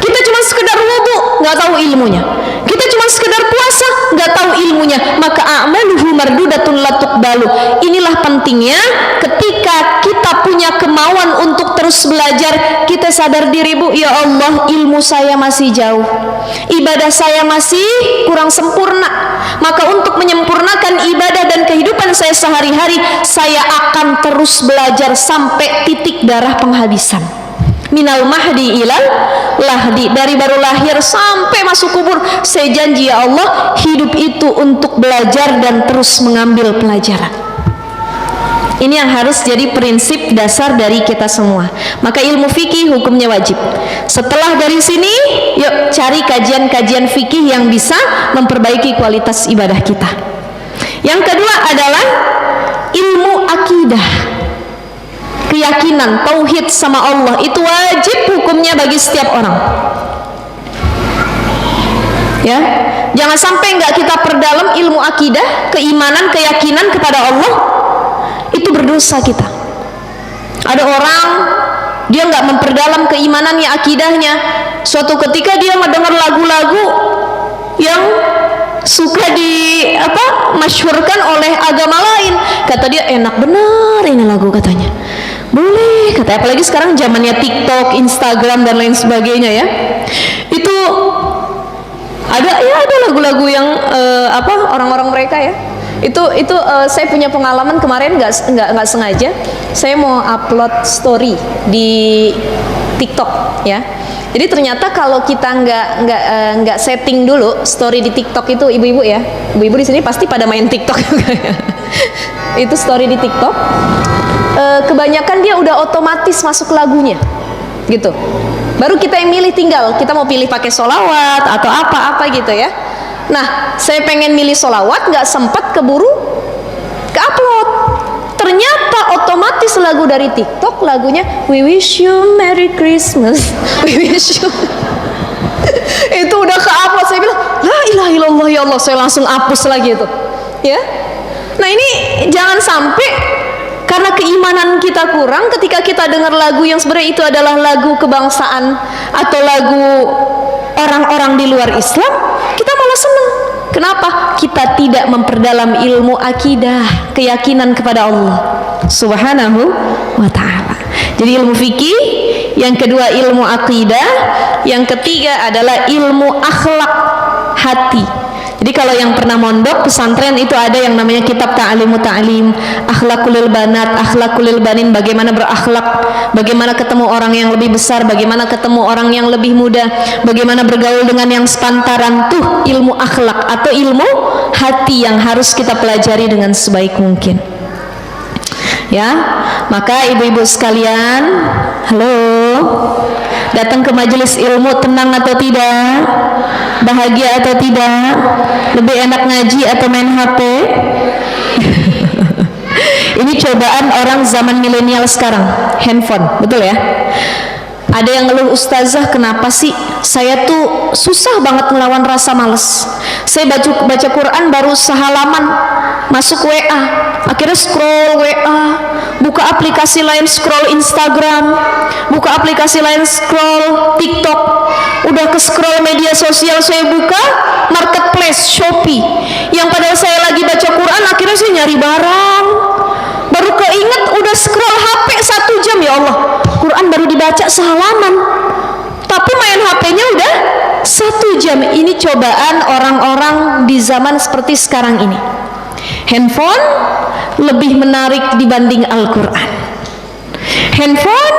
Kita cuma sekedar wudu nggak tahu ilmunya. Kita cuma sekedar puasa nggak tahu ilmunya. Maka a'maluhu mardudatun la tuqbalu. Inilah pentingnya ketika kita punya kemauan untuk terus belajar, kita sadar diri, Bu, ya Allah, ilmu saya masih jauh, ibadah saya masih kurang sempurna. Maka untuk menyempurnakan ibadah dan kehidupan saya sehari-hari, saya akan terus belajar sampai titik darah penghabisan. Minal mahdi ilal lahdi, dari baru lahir sampai masuk kubur, saya janji ya Allah, hidup itu untuk belajar dan terus mengambil pelajaran. Ini yang harus jadi prinsip dasar dari kita semua. Maka ilmu fikih hukumnya wajib. Setelah dari sini, yuk cari kajian-kajian fikih yang bisa memperbaiki kualitas ibadah kita. Yang kedua adalah ilmu akidah. Keyakinan, tauhid sama Allah itu wajib hukumnya bagi setiap orang. Ya, jangan sampai nggak kita perdalam ilmu akidah, keimanan, keyakinan kepada Allah, itu berdosa kita. Ada orang dia nggak memperdalam keimanannya, akidahnya. Suatu ketika dia mendengar lagu-lagu yang suka masyhurkan oleh agama lain, kata dia enak benar ini lagu, katanya boleh, katanya, apalagi sekarang zamannya TikTok, Instagram dan lain sebagainya ya. Itu ada lagu-lagu yang orang-orang mereka ya. Itu saya punya pengalaman kemarin, nggak sengaja saya mau upload story di TikTok ya. Jadi ternyata kalau kita nggak setting dulu story di TikTok itu, ibu-ibu ya, ibu-ibu di sini pasti pada main TikTok juga ya. Itu story di TikTok, kebanyakan dia udah otomatis masuk lagunya, gitu. Baru kita yang milih, tinggal kita mau pilih pakai solawat atau apa-apa gitu ya. Nah, saya pengen milih solawat, nggak sempat keburu ke upload. Ternyata otomatis lagu dari TikTok, lagunya We Wish You Merry Christmas, We Wish You. Itu udah ke upload, saya bilang la ilaha illallah ya Allah, saya langsung hapus lagi itu ya. Nah ini jangan sampai karena keimanan kita kurang ketika kita dengar lagu yang sebenarnya itu adalah lagu kebangsaan atau lagu orang-orang di luar Islam, kita malah seneng. Kenapa? Kita tidak memperdalam ilmu akidah, keyakinan kepada Allah Subhanahu wa ta'ala. Jadi ilmu fikih, yang kedua ilmu akidah, yang ketiga adalah ilmu akhlak hati. Jadi kalau yang pernah mondok pesantren itu ada yang namanya kitab ta'limu ta'lim, akhlaqul banat, akhlaqul banin, bagaimana berakhlak, bagaimana ketemu orang yang lebih besar, bagaimana ketemu orang yang lebih muda, bagaimana bergaul dengan yang sepantaran. Tuh ilmu akhlak atau ilmu hati yang harus kita pelajari dengan sebaik mungkin. Ya, maka ibu-ibu sekalian, halo, datang ke majelis ilmu tenang atau tidak? Bahagia atau tidak? Lebih enak ngaji atau main HP? Ini cobaan orang zaman milenial sekarang, handphone, betul ya? Ada yang ngeluh, ustazah kenapa sih saya tuh susah banget ngelawan rasa males. Saya baca Quran baru sehalaman, masuk WA, akhirnya scroll WA, buka aplikasi lain scroll Instagram, buka aplikasi lain scroll TikTok, udah ke scroll media sosial saya buka marketplace Shopee, yang padahal saya lagi baca Quran akhirnya saya nyari barang. Baru keinget udah scroll HP 1 jam, ya Allah, Quran baru dibaca sehalaman, tapi main HP-nya udah 1 jam. Ini cobaan orang-orang di zaman seperti sekarang ini. Handphone lebih menarik dibanding Al-Quran. Handphone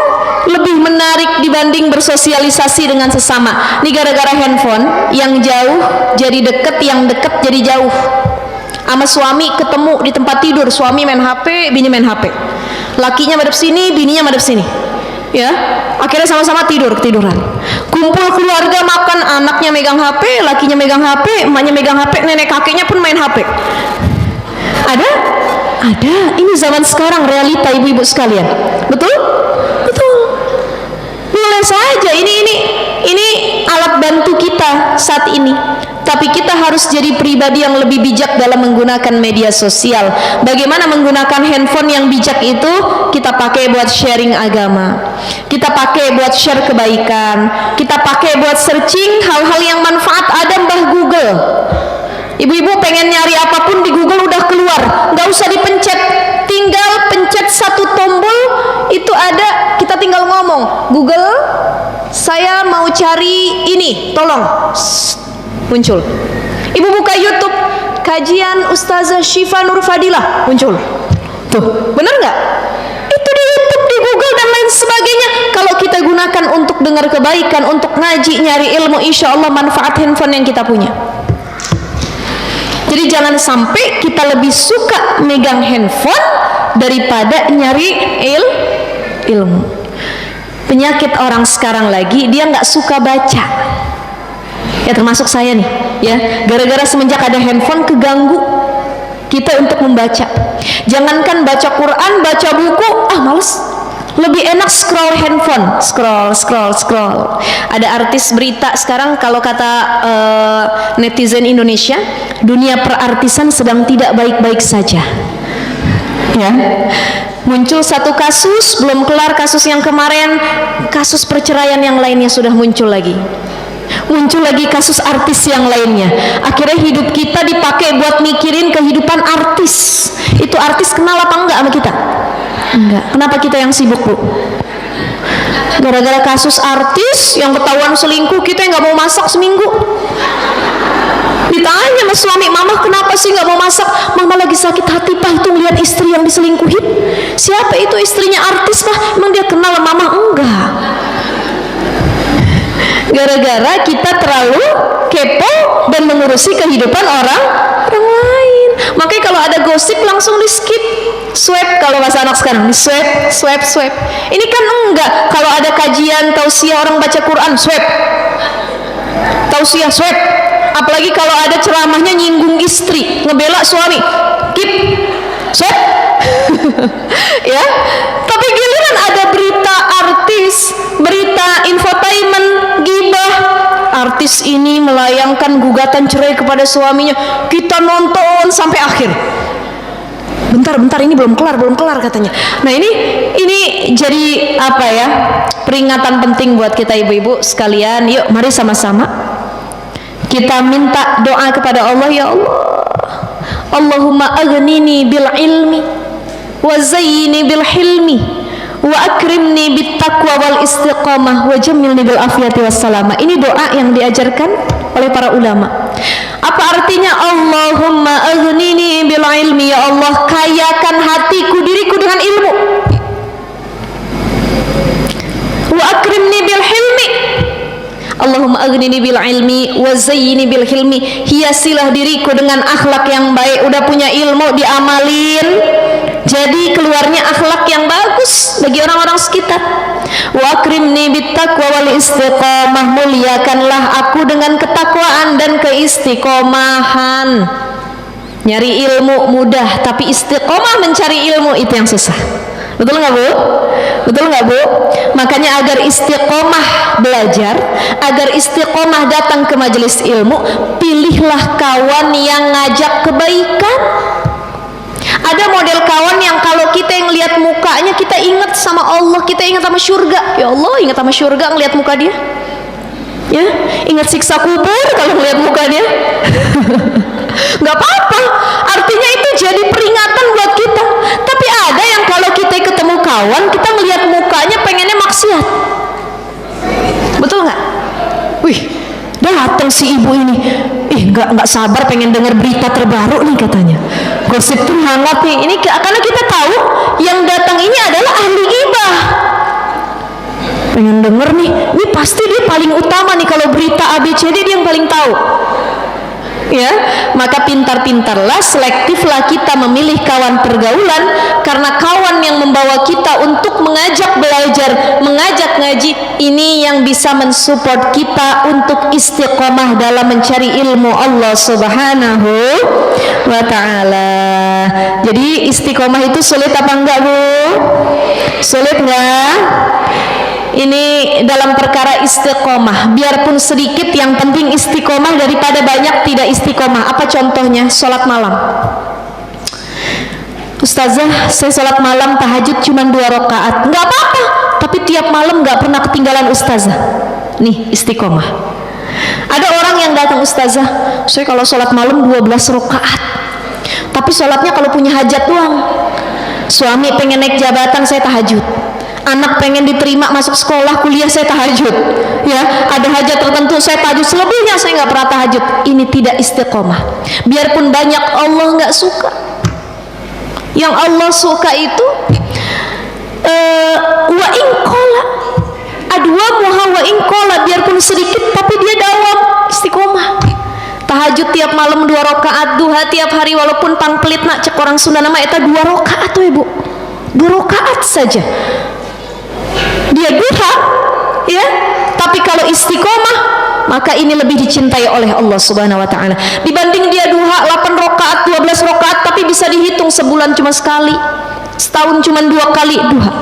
lebih menarik dibanding bersosialisasi dengan sesama. Ini gara-gara handphone, yang jauh jadi deket, yang deket jadi jauh. Sama suami ketemu di tempat tidur, suami main HP, bini main HP. Lakinya madep sini, bininya madep sini. Ya, akhirnya sama-sama ketiduran. Kumpul keluarga makan, anaknya megang HP, lakinya megang HP, emaknya megang HP, nenek kakeknya pun main HP. Ada. Ini zaman sekarang, realita ibu-ibu sekalian. Betul? Boleh saja. Ini alat bantu kita saat ini. Tapi kita harus jadi pribadi yang lebih bijak dalam menggunakan media sosial. Bagaimana menggunakan handphone yang bijak itu? Kita pakai buat sharing agama, kita pakai buat share kebaikan, kita pakai buat searching hal-hal yang manfaat. Ada Mbah Google. Ibu-ibu pengen nyari apapun di Google udah keluar, nggak usah dipencet, tinggal pencet satu tombol itu ada. Kita tinggal ngomong, Google, saya mau cari ini, tolong, muncul. Ibu buka YouTube, kajian Ustazah Syifa Nur Fadilah, muncul. Tuh, bener nggak? Itu di YouTube, di Google dan lain sebagainya. Kalau kita gunakan untuk dengar kebaikan, untuk ngaji, nyari ilmu, insya Allah manfaat handphone yang kita punya. Jadi jangan sampai kita lebih suka megang handphone daripada nyari ilmu. Penyakit orang sekarang lagi, dia nggak suka baca. Ya termasuk saya nih, ya. Gara-gara semenjak ada handphone keganggu kita untuk membaca. Jangankan baca Quran, baca buku, males. Lebih enak scroll handphone, scroll. Ada artis berita sekarang, kalau kata netizen Indonesia, dunia perartisan sedang tidak baik-baik saja. Ya, muncul satu kasus, belum kelar kasus yang kemarin, kasus perceraian yang lainnya sudah muncul lagi. Muncul lagi kasus artis yang lainnya. Akhirnya hidup kita dipakai buat mikirin kehidupan artis. Itu artis kenal apa enggak sama kita? Enggak. Kenapa kita yang sibuk, Bu? Gara-gara kasus artis yang ketahuan selingkuh, kita yang nggak mau masak seminggu. Ditanya sama suami, mama kenapa sih nggak mau masak? Mama lagi sakit hati, Pak, itu lihat istri yang diselingkuhin. Siapa itu? Istrinya artis, Pak. Emang dia kenal mama? Enggak. Gara-gara kita terlalu kepo dan mengurusi kehidupan orang lain. Makanya kalau ada gosip langsung di skip, swipe, kalau bahasa anak sekarang, di swipe. Ini kan enggak. Kalau ada kajian tausiah orang baca Quran, swipe, tausiah, swipe. Apalagi kalau ada ceramahnya nyinggung istri, ngebela suami, keep, swipe. Ya, tapi giliran ada berita artis, berita infotainment, gibah, artis ini melayangkan gugatan cerai kepada suaminya, kita nonton sampai akhir. Bentar, ini belum kelar katanya. Nah, ini jadi apa ya? Peringatan penting buat kita ibu-ibu sekalian. Yuk, mari sama-sama kita minta doa kepada Allah. Ya Allah, Allahumma aghnini bil ilmi wa zayyini bil hilmi wa akrimni bit taqwa wal istiqamah wa jammilni bil afiyati wassalamah. Ini doa yang diajarkan oleh para ulama. Apa artinya Allahumma aghnini bil ilmi? Ya Allah, kayakan hatiku, diriku dengan ilmu. Wa akrimni bil hilmi. Allahumma aghnini akrimni bil ilmi wa zayyini bil hilmi, hiasilah diriku dengan akhlak yang baik. Udah punya ilmu diamalin, jadi keluarnya akhlak yang bagus bagi orang-orang sekitar. Wa akrimni bit taqwa wal istiqamah, muliakanlah aku dengan ketakwaan dan keistiqomahan. Nyari ilmu mudah, tapi istiqomah mencari ilmu itu yang susah. Betul nggak Bu? Betul nggak Bu? Makanya agar istiqomah belajar, agar istiqomah datang ke majelis ilmu, pilihlah kawan yang ngajak kebaikan. Ada model kawan yang kalau kita yang lihat mukanya kita ingat sama Allah, kita ingat sama surga. Ya Allah, ingat sama surga ngelihat muka dia. Ya, ingat siksa kubur kalau ngelihat muka dia. Nggak apa-apa, artinya itu jadi peringatan buat kita. Tapi ada yang kalau kita ketemu kawan, kita ngelihat mukanya pengennya maksiat. Betul nggak? Wih, datang si ibu ini, nggak sabar pengen dengar berita terbaru nih katanya. Gosip tuh hangat nih. Ini karena kita tahu yang datang ini adalah ahli ghibah. Pengen denger nih, ini pasti dia paling utama nih, kalau berita ABCD dia yang paling tahu. Ya, maka pintar-pintarlah, selektiflah kita memilih kawan pergaulan, karena kawan yang membawa kita untuk mengajak belajar, mengajak ngaji, ini yang bisa mensupport kita untuk istiqomah dalam mencari ilmu Allah Subhanahu wa ta'ala. Jadi istiqomah itu sulit apa enggak Bu? Sulit enggak? Ini dalam perkara istiqomah, biarpun sedikit, yang penting istiqomah daripada banyak tidak istiqomah. Apa contohnya? Sholat malam. Ustazah, saya sholat malam tahajud cuma 2 rakaat. Nggak apa-apa, tapi tiap malam nggak pernah ketinggalan ustazah. Nih istiqomah. Ada orang yang datang, ustazah, saya kalau sholat malam 12 rakaat, tapi sholatnya kalau punya hajat doang. Suami pengen naik jabatan, saya tahajud. Anak pengen diterima masuk sekolah, kuliah, saya tahajud. Ya, ada hajat tertentu saya tahajud, selebihnya saya nggak pernah tahajud. Ini tidak istiqomah. Biarpun banyak, Allah nggak suka. Yang Allah suka itu wa inqala adwa muha wa inqala, biarpun sedikit tapi dia dawam istiqomah. Tahajud tiap malam 2 rakaat, duha tiap hari walaupun pangpelit nak cek orang Sunda nama eta 2 rakaat tuh Ibu. 2 rakaat saja. Dia duha, ya, tapi kalau istiqomah, maka ini lebih dicintai oleh Allah Subhanahu wa ta'ala dibanding dia duha 8 rakaat, 12 rakaat, tapi bisa dihitung sebulan cuma sekali, setahun cuma 2 kali duha.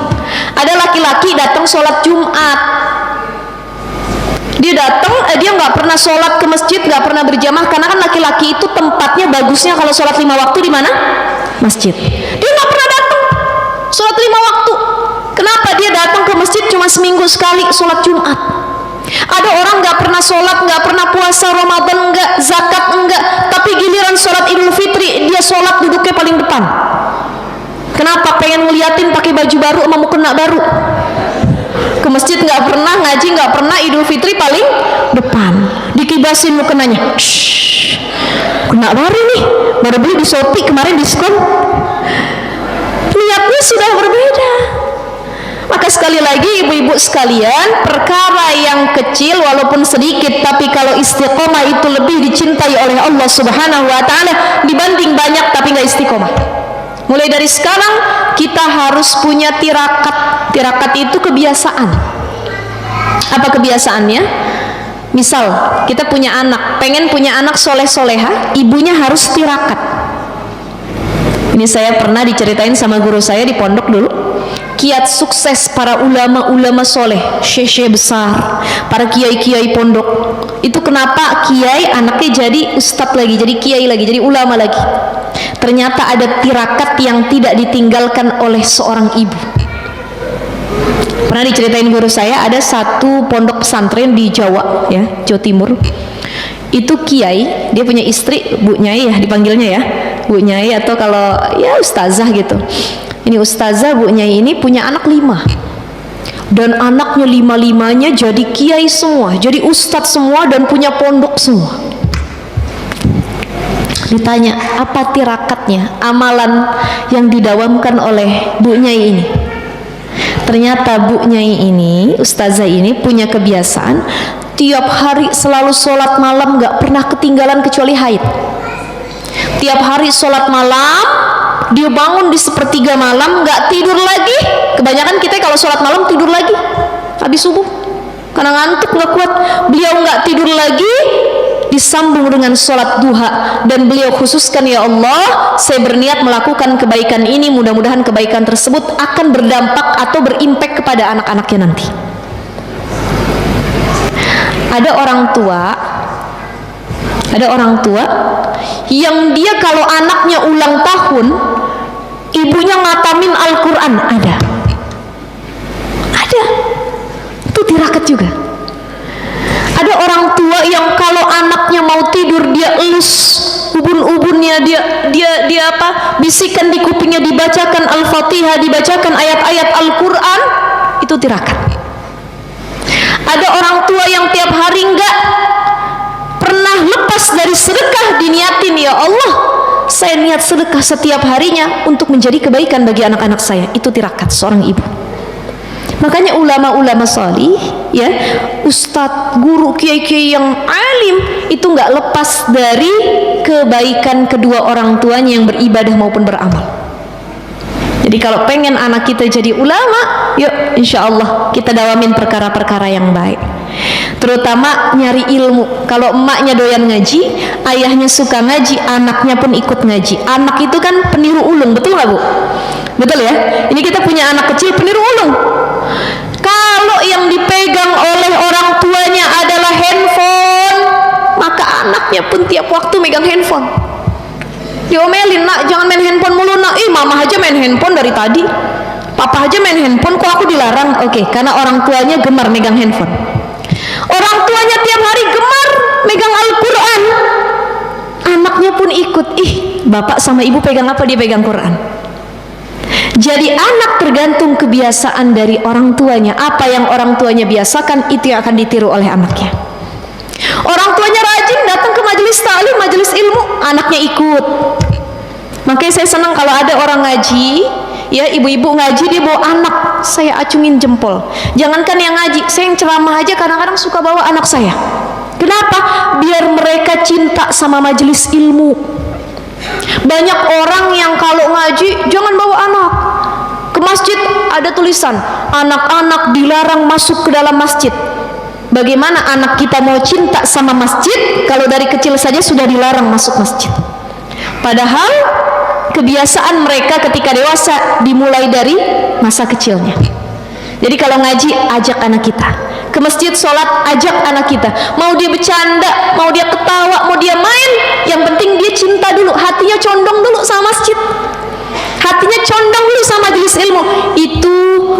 Ada laki-laki datang sholat Jumat, dia datang, dia nggak pernah sholat ke masjid, nggak pernah berjamaah, karena kan laki-laki itu tempatnya bagusnya kalau sholat 5 waktu di mana? Masjid. Dia nggak pernah datang sholat 5 waktu. Kenapa? Dia datang ke masjid cuma seminggu sekali sholat Jumat. Ada orang nggak pernah sholat, nggak pernah puasa Ramadan, nggak zakat, enggak, tapi giliran sholat Idul Fitri dia sholat duduknya paling depan. Kenapa? Pengen ngeliatin pakai baju baru sama mukena baru. Ke masjid nggak pernah, ngaji nggak pernah, Idul Fitri paling depan. Dikibasin mukenanya, shh, kena baru nih, baru beli di Shopee kemarin diskon. Niatnya sudah berbeda. Maka sekali lagi ibu-ibu sekalian, perkara yang kecil walaupun sedikit, tapi kalau istiqomah itu lebih dicintai oleh Allah Subhanahu wa ta'ala dibanding banyak tapi nggak istiqomah. Mulai dari sekarang kita harus punya tirakat. Tirakat itu kebiasaan. Apa kebiasaannya? Misal kita punya anak, pengen punya anak soleh-soleha, ibunya harus tirakat. Ini saya pernah diceritain sama guru saya di pondok dulu. Kiat sukses para ulama-ulama soleh, syekh-syekh besar, para kiai-kiai pondok. Itu kenapa kiai anaknya jadi ustadz lagi, jadi kiai lagi, jadi ulama lagi. Ternyata ada tirakat yang tidak ditinggalkan oleh seorang ibu. Pernah diceritain guru saya, ada satu pondok pesantren di Jawa, ya, Jawa Timur. Itu kiai, dia punya istri, Bu Nyai ya dipanggilnya ya, Bu Nyai, atau kalau ya ustazah gitu. Ini ustazah Bu Nyai ini punya anak 5, dan anaknya 5-5-nya jadi kiai semua, jadi ustadz semua, dan punya pondok semua. Ditanya apa tirakatnya, amalan yang didawamkan oleh Bu Nyai ini. Ternyata Bu Nyai ini, ustazah ini punya kebiasaan tiap hari selalu sholat malam, gak pernah ketinggalan kecuali haid. Tiap hari sholat malam, dia bangun di sepertiga malam, gak tidur lagi. Kebanyakan kita kalau sholat malam tidur lagi habis subuh karena ngantuk, gak kuat. Beliau gak tidur lagi, disambung dengan sholat duha, dan beliau khususkan, ya Allah, saya berniat melakukan kebaikan ini, mudah-mudahan kebaikan tersebut akan berdampak atau berimpak kepada anak-anaknya nanti. Ada orang tua yang dia kalau anaknya ulang tahun, ibunya ngatamin Al-Quran. Ada itu tirakat juga. Ada orang tua yang kalau anaknya mau tidur, dia elus ubun-ubunnya, dia bisikan di kupingnya, dibacakan Al-Fatihah, dibacakan ayat-ayat Al-Quran. Itu tirakat. Ada orang tua yang tiap hari enggak pernah lepas dari sedekah, diniatin, ya Allah, saya niat sedekah setiap harinya untuk menjadi kebaikan bagi anak-anak saya. Itu tirakat seorang ibu. Makanya ulama-ulama salih, ya, ustadz, guru, kiai-kiai yang alim itu nggak lepas dari kebaikan kedua orang tuanya yang beribadah maupun beramal. Jadi kalau pengen anak kita jadi ulama, yuk insya Allah kita dawamin perkara-perkara yang baik. Terutama nyari ilmu. Kalau emaknya doyan ngaji, ayahnya suka ngaji, anaknya pun ikut ngaji. Anak itu kan peniru ulung, betul nggak Bu? Betul ya? Ini kita punya anak kecil peniru ulung. Kalau yang dipegang oleh orang tuanya adalah handphone, maka anaknya pun tiap waktu megang handphone. Diomelin, nak jangan main handphone mulu nak. Mama aja main handphone dari tadi, papa aja main handphone, kok aku dilarang? Oke, karena orang tuanya gemar megang handphone. Orang tuanya tiap hari gemar megang Al-Quran, anaknya pun ikut. Bapak sama ibu pegang apa? Dia pegang Quran. Jadi anak tergantung kebiasaan dari orang tuanya. Apa yang orang tuanya biasakan, itu yang akan ditiru oleh anaknya. Orang tuanya rajin datang ke majelis ta'lim, majelis ilmu, anaknya ikut. Makanya saya senang kalau ada orang ngaji, ya, ibu-ibu ngaji, dia bawa anak, saya acungin jempol. Jangankan yang ngaji, saya yang ceramah aja kadang-kadang suka bawa anak saya. Kenapa? Biar mereka cinta sama majelis ilmu. Banyak orang yang kalau ngaji jangan bawa anak ke masjid, ada tulisan anak-anak dilarang masuk ke dalam masjid. Bagaimana anak kita mau cinta sama masjid kalau dari kecil saja sudah dilarang masuk masjid? Padahal kebiasaan mereka ketika dewasa dimulai dari masa kecilnya. Jadi kalau ngaji, ajak anak kita ke masjid, sholat, ajak anak kita. Mau dia bercanda, mau dia ketawa, mau dia main, yang penting dia cinta dulu, hatinya condong dulu sama masjid, hatinya condong dulu sama majelis ilmu. Itu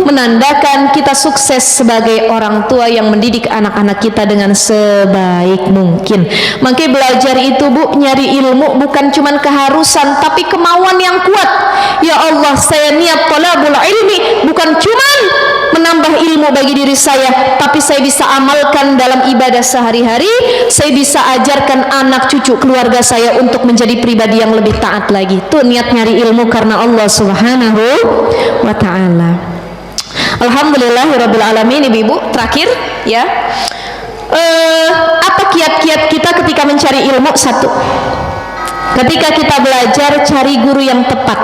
menandakan kita sukses sebagai orang tua yang mendidik anak-anak kita dengan sebaik mungkin. Makanya belajar itu, Bu, nyari ilmu bukan cuman keharusan, tapi kemauan yang kuat. Ya Allah, saya niat thalabul ilmi, bukan cuman menambah ilmu bagi diri saya, tapi saya bisa amalkan dalam ibadah sehari-hari. Saya bisa ajarkan anak cucu keluarga saya untuk menjadi pribadi yang lebih taat lagi. Tuh niat nyari ilmu karena Allah Subhanahu wa ta'ala. Alhamdulillahirabbil alamin. Ibu-ibu, terakhir ya, apa kiat-kiat kita ketika mencari ilmu? Satu, ketika kita belajar, cari guru yang tepat,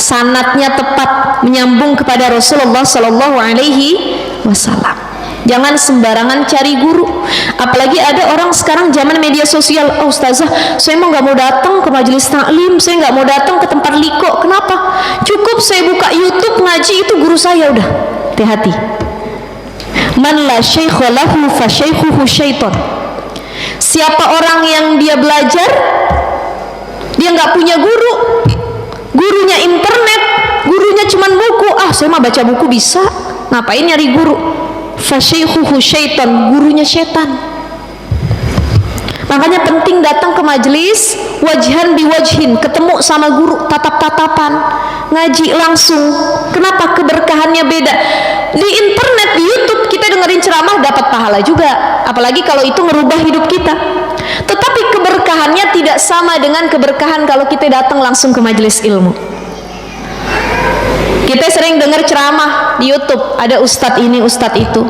sanadnya tepat, menyambung kepada Rasulullah Sallallahu Alaihi Wasallam. Jangan sembarangan cari guru. Apalagi ada orang sekarang zaman media sosial. Oh ustazah, saya mau nggak mau datang ke majelis taklim, saya nggak mau datang ke tempat liko. Kenapa? Cukup saya buka YouTube ngaji, itu guru saya. Udah, hati-hati. Man la syaikha lahu fa syaikhuhu syaiton. Siapa orang yang dia belajar, dia nggak punya guru, gurunya internet, gurunya cuman buku. Saya mah baca buku bisa, ngapain nyari guru? Fasyaikhuhu syaitan, gurunya setan. Makanya penting datang ke majelis, wajhan biwajhin, ketemu sama guru, tatap-tatapan, ngaji langsung. Kenapa? Keberkahannya beda. Di internet, di YouTube kita dengerin ceramah dapat pahala juga, apalagi kalau itu ngerubah hidup kita. Tetapi keberkahannya tidak sama dengan keberkahan kalau kita datang langsung ke majelis ilmu. Kita sering dengar ceramah di YouTube, ada ustadz ini, ustadz itu.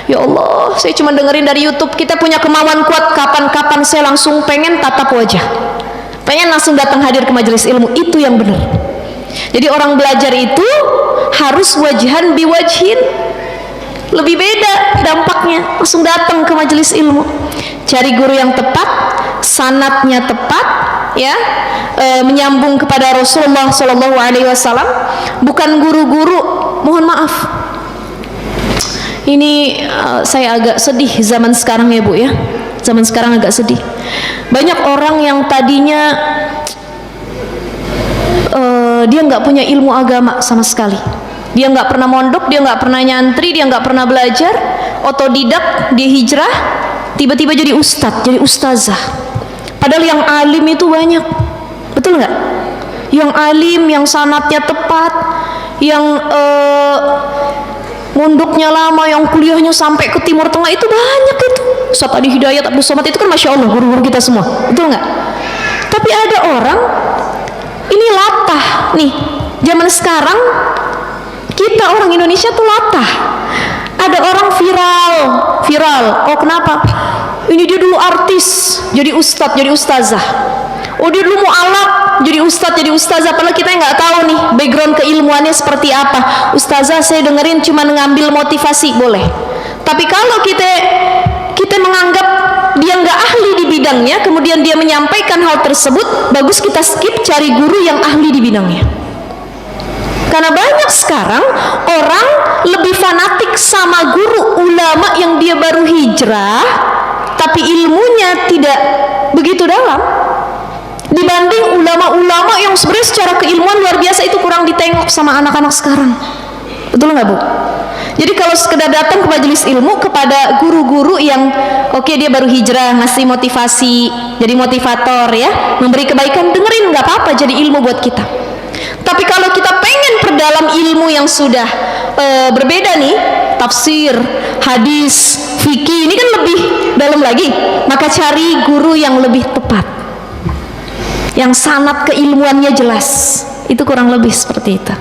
Ya Allah, saya cuma dengerin dari YouTube. Kita punya kemauan kuat, kapan-kapan saya langsung pengen tatap wajah, pengen langsung datang hadir ke majelis ilmu. Itu yang benar. Jadi orang belajar itu harus wajihan biwajhin, lebih beda dampaknya. Langsung datang ke majelis ilmu, cari guru yang tepat, sanadnya tepat, ya, menyambung kepada Rasulullah Shallallahu Alaihi Wasallam, bukan guru-guru. Mohon maaf, ini saya agak sedih zaman sekarang ya Bu ya. Zaman sekarang agak sedih. Banyak orang yang tadinya dia nggak punya ilmu agama sama sekali. Dia nggak pernah mondok, dia nggak pernah nyantri, dia nggak pernah belajar, otodidak, dia hijrah, tiba-tiba jadi ustadz, jadi ustazah. Padahal yang alim itu banyak, betul nggak? Yang alim, yang sanatnya tepat, yang mondoknya lama, yang kuliahnya sampai ke Timur Tengah, itu banyak itu. Ustadz Adi Hidayat, Abdul Somad, itu kan masya Allah guru-guru kita semua, betul nggak? Tapi ada orang ini latah nih, zaman sekarang kita orang Indonesia tuh latah. Ada orang viral. Oh kenapa? Ini dia dulu artis, jadi ustadz, jadi ustazah. Oh dia dulu mu'alaf, jadi ustadz, jadi ustazah. Padahal kita nggak tahu nih background keilmuannya seperti apa. Ustazah saya dengerin cuma ngambil motivasi, boleh. Tapi kalau kita menganggap dia nggak ahli di bidangnya, kemudian dia menyampaikan hal tersebut, bagus kita skip, cari guru yang ahli di bidangnya. Karena banyak sekarang orang lebih fanatik sama guru ulama yang dia baru hijrah, tapi ilmunya tidak begitu dalam, dibanding ulama-ulama yang sebenarnya secara keilmuan luar biasa. Itu kurang ditengok sama anak-anak sekarang, betul nggak Bu? Jadi kalau sekedar datang ke majelis ilmu kepada guru-guru yang oke, dia baru hijrah, ngasih motivasi, jadi motivator ya, memberi kebaikan, dengerin, nggak apa-apa, jadi ilmu buat kita. Tapi kalau kita pengen perdalam ilmu yang sudah berbeda nih, tafsir, hadis, fikih, ini kan lebih dalam lagi, maka cari guru yang lebih tepat, yang sanad keilmuannya jelas. Itu kurang lebih seperti itu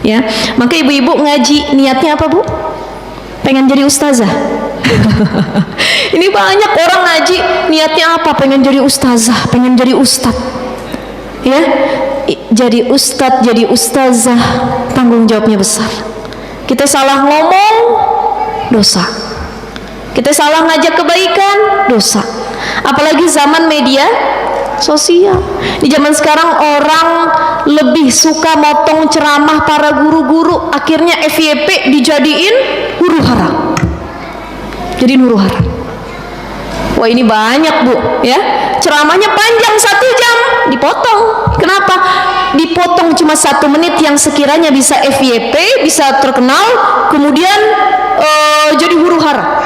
ya. Maka ibu-ibu ngaji niatnya apa Bu? Pengen jadi ustazah? Ini banyak orang ngaji niatnya apa? Pengen jadi ustazah, pengen jadi ustadz ya. Jadi ustadz, jadi ustazah, tanggung jawabnya besar. Kita salah ngomong, dosa. Kita salah ngajak kebaikan, dosa. Apalagi zaman media sosial. Di zaman sekarang orang lebih suka motong ceramah para guru-guru, akhirnya FYP dijadiin huru hara. Jadi huru hara. Wah ini banyak Bu ya, ceramahnya panjang 1 jam dipotong. Kenapa? Dipotong cuma 1 menit yang sekiranya bisa FYP, bisa terkenal, kemudian jadi huru hara.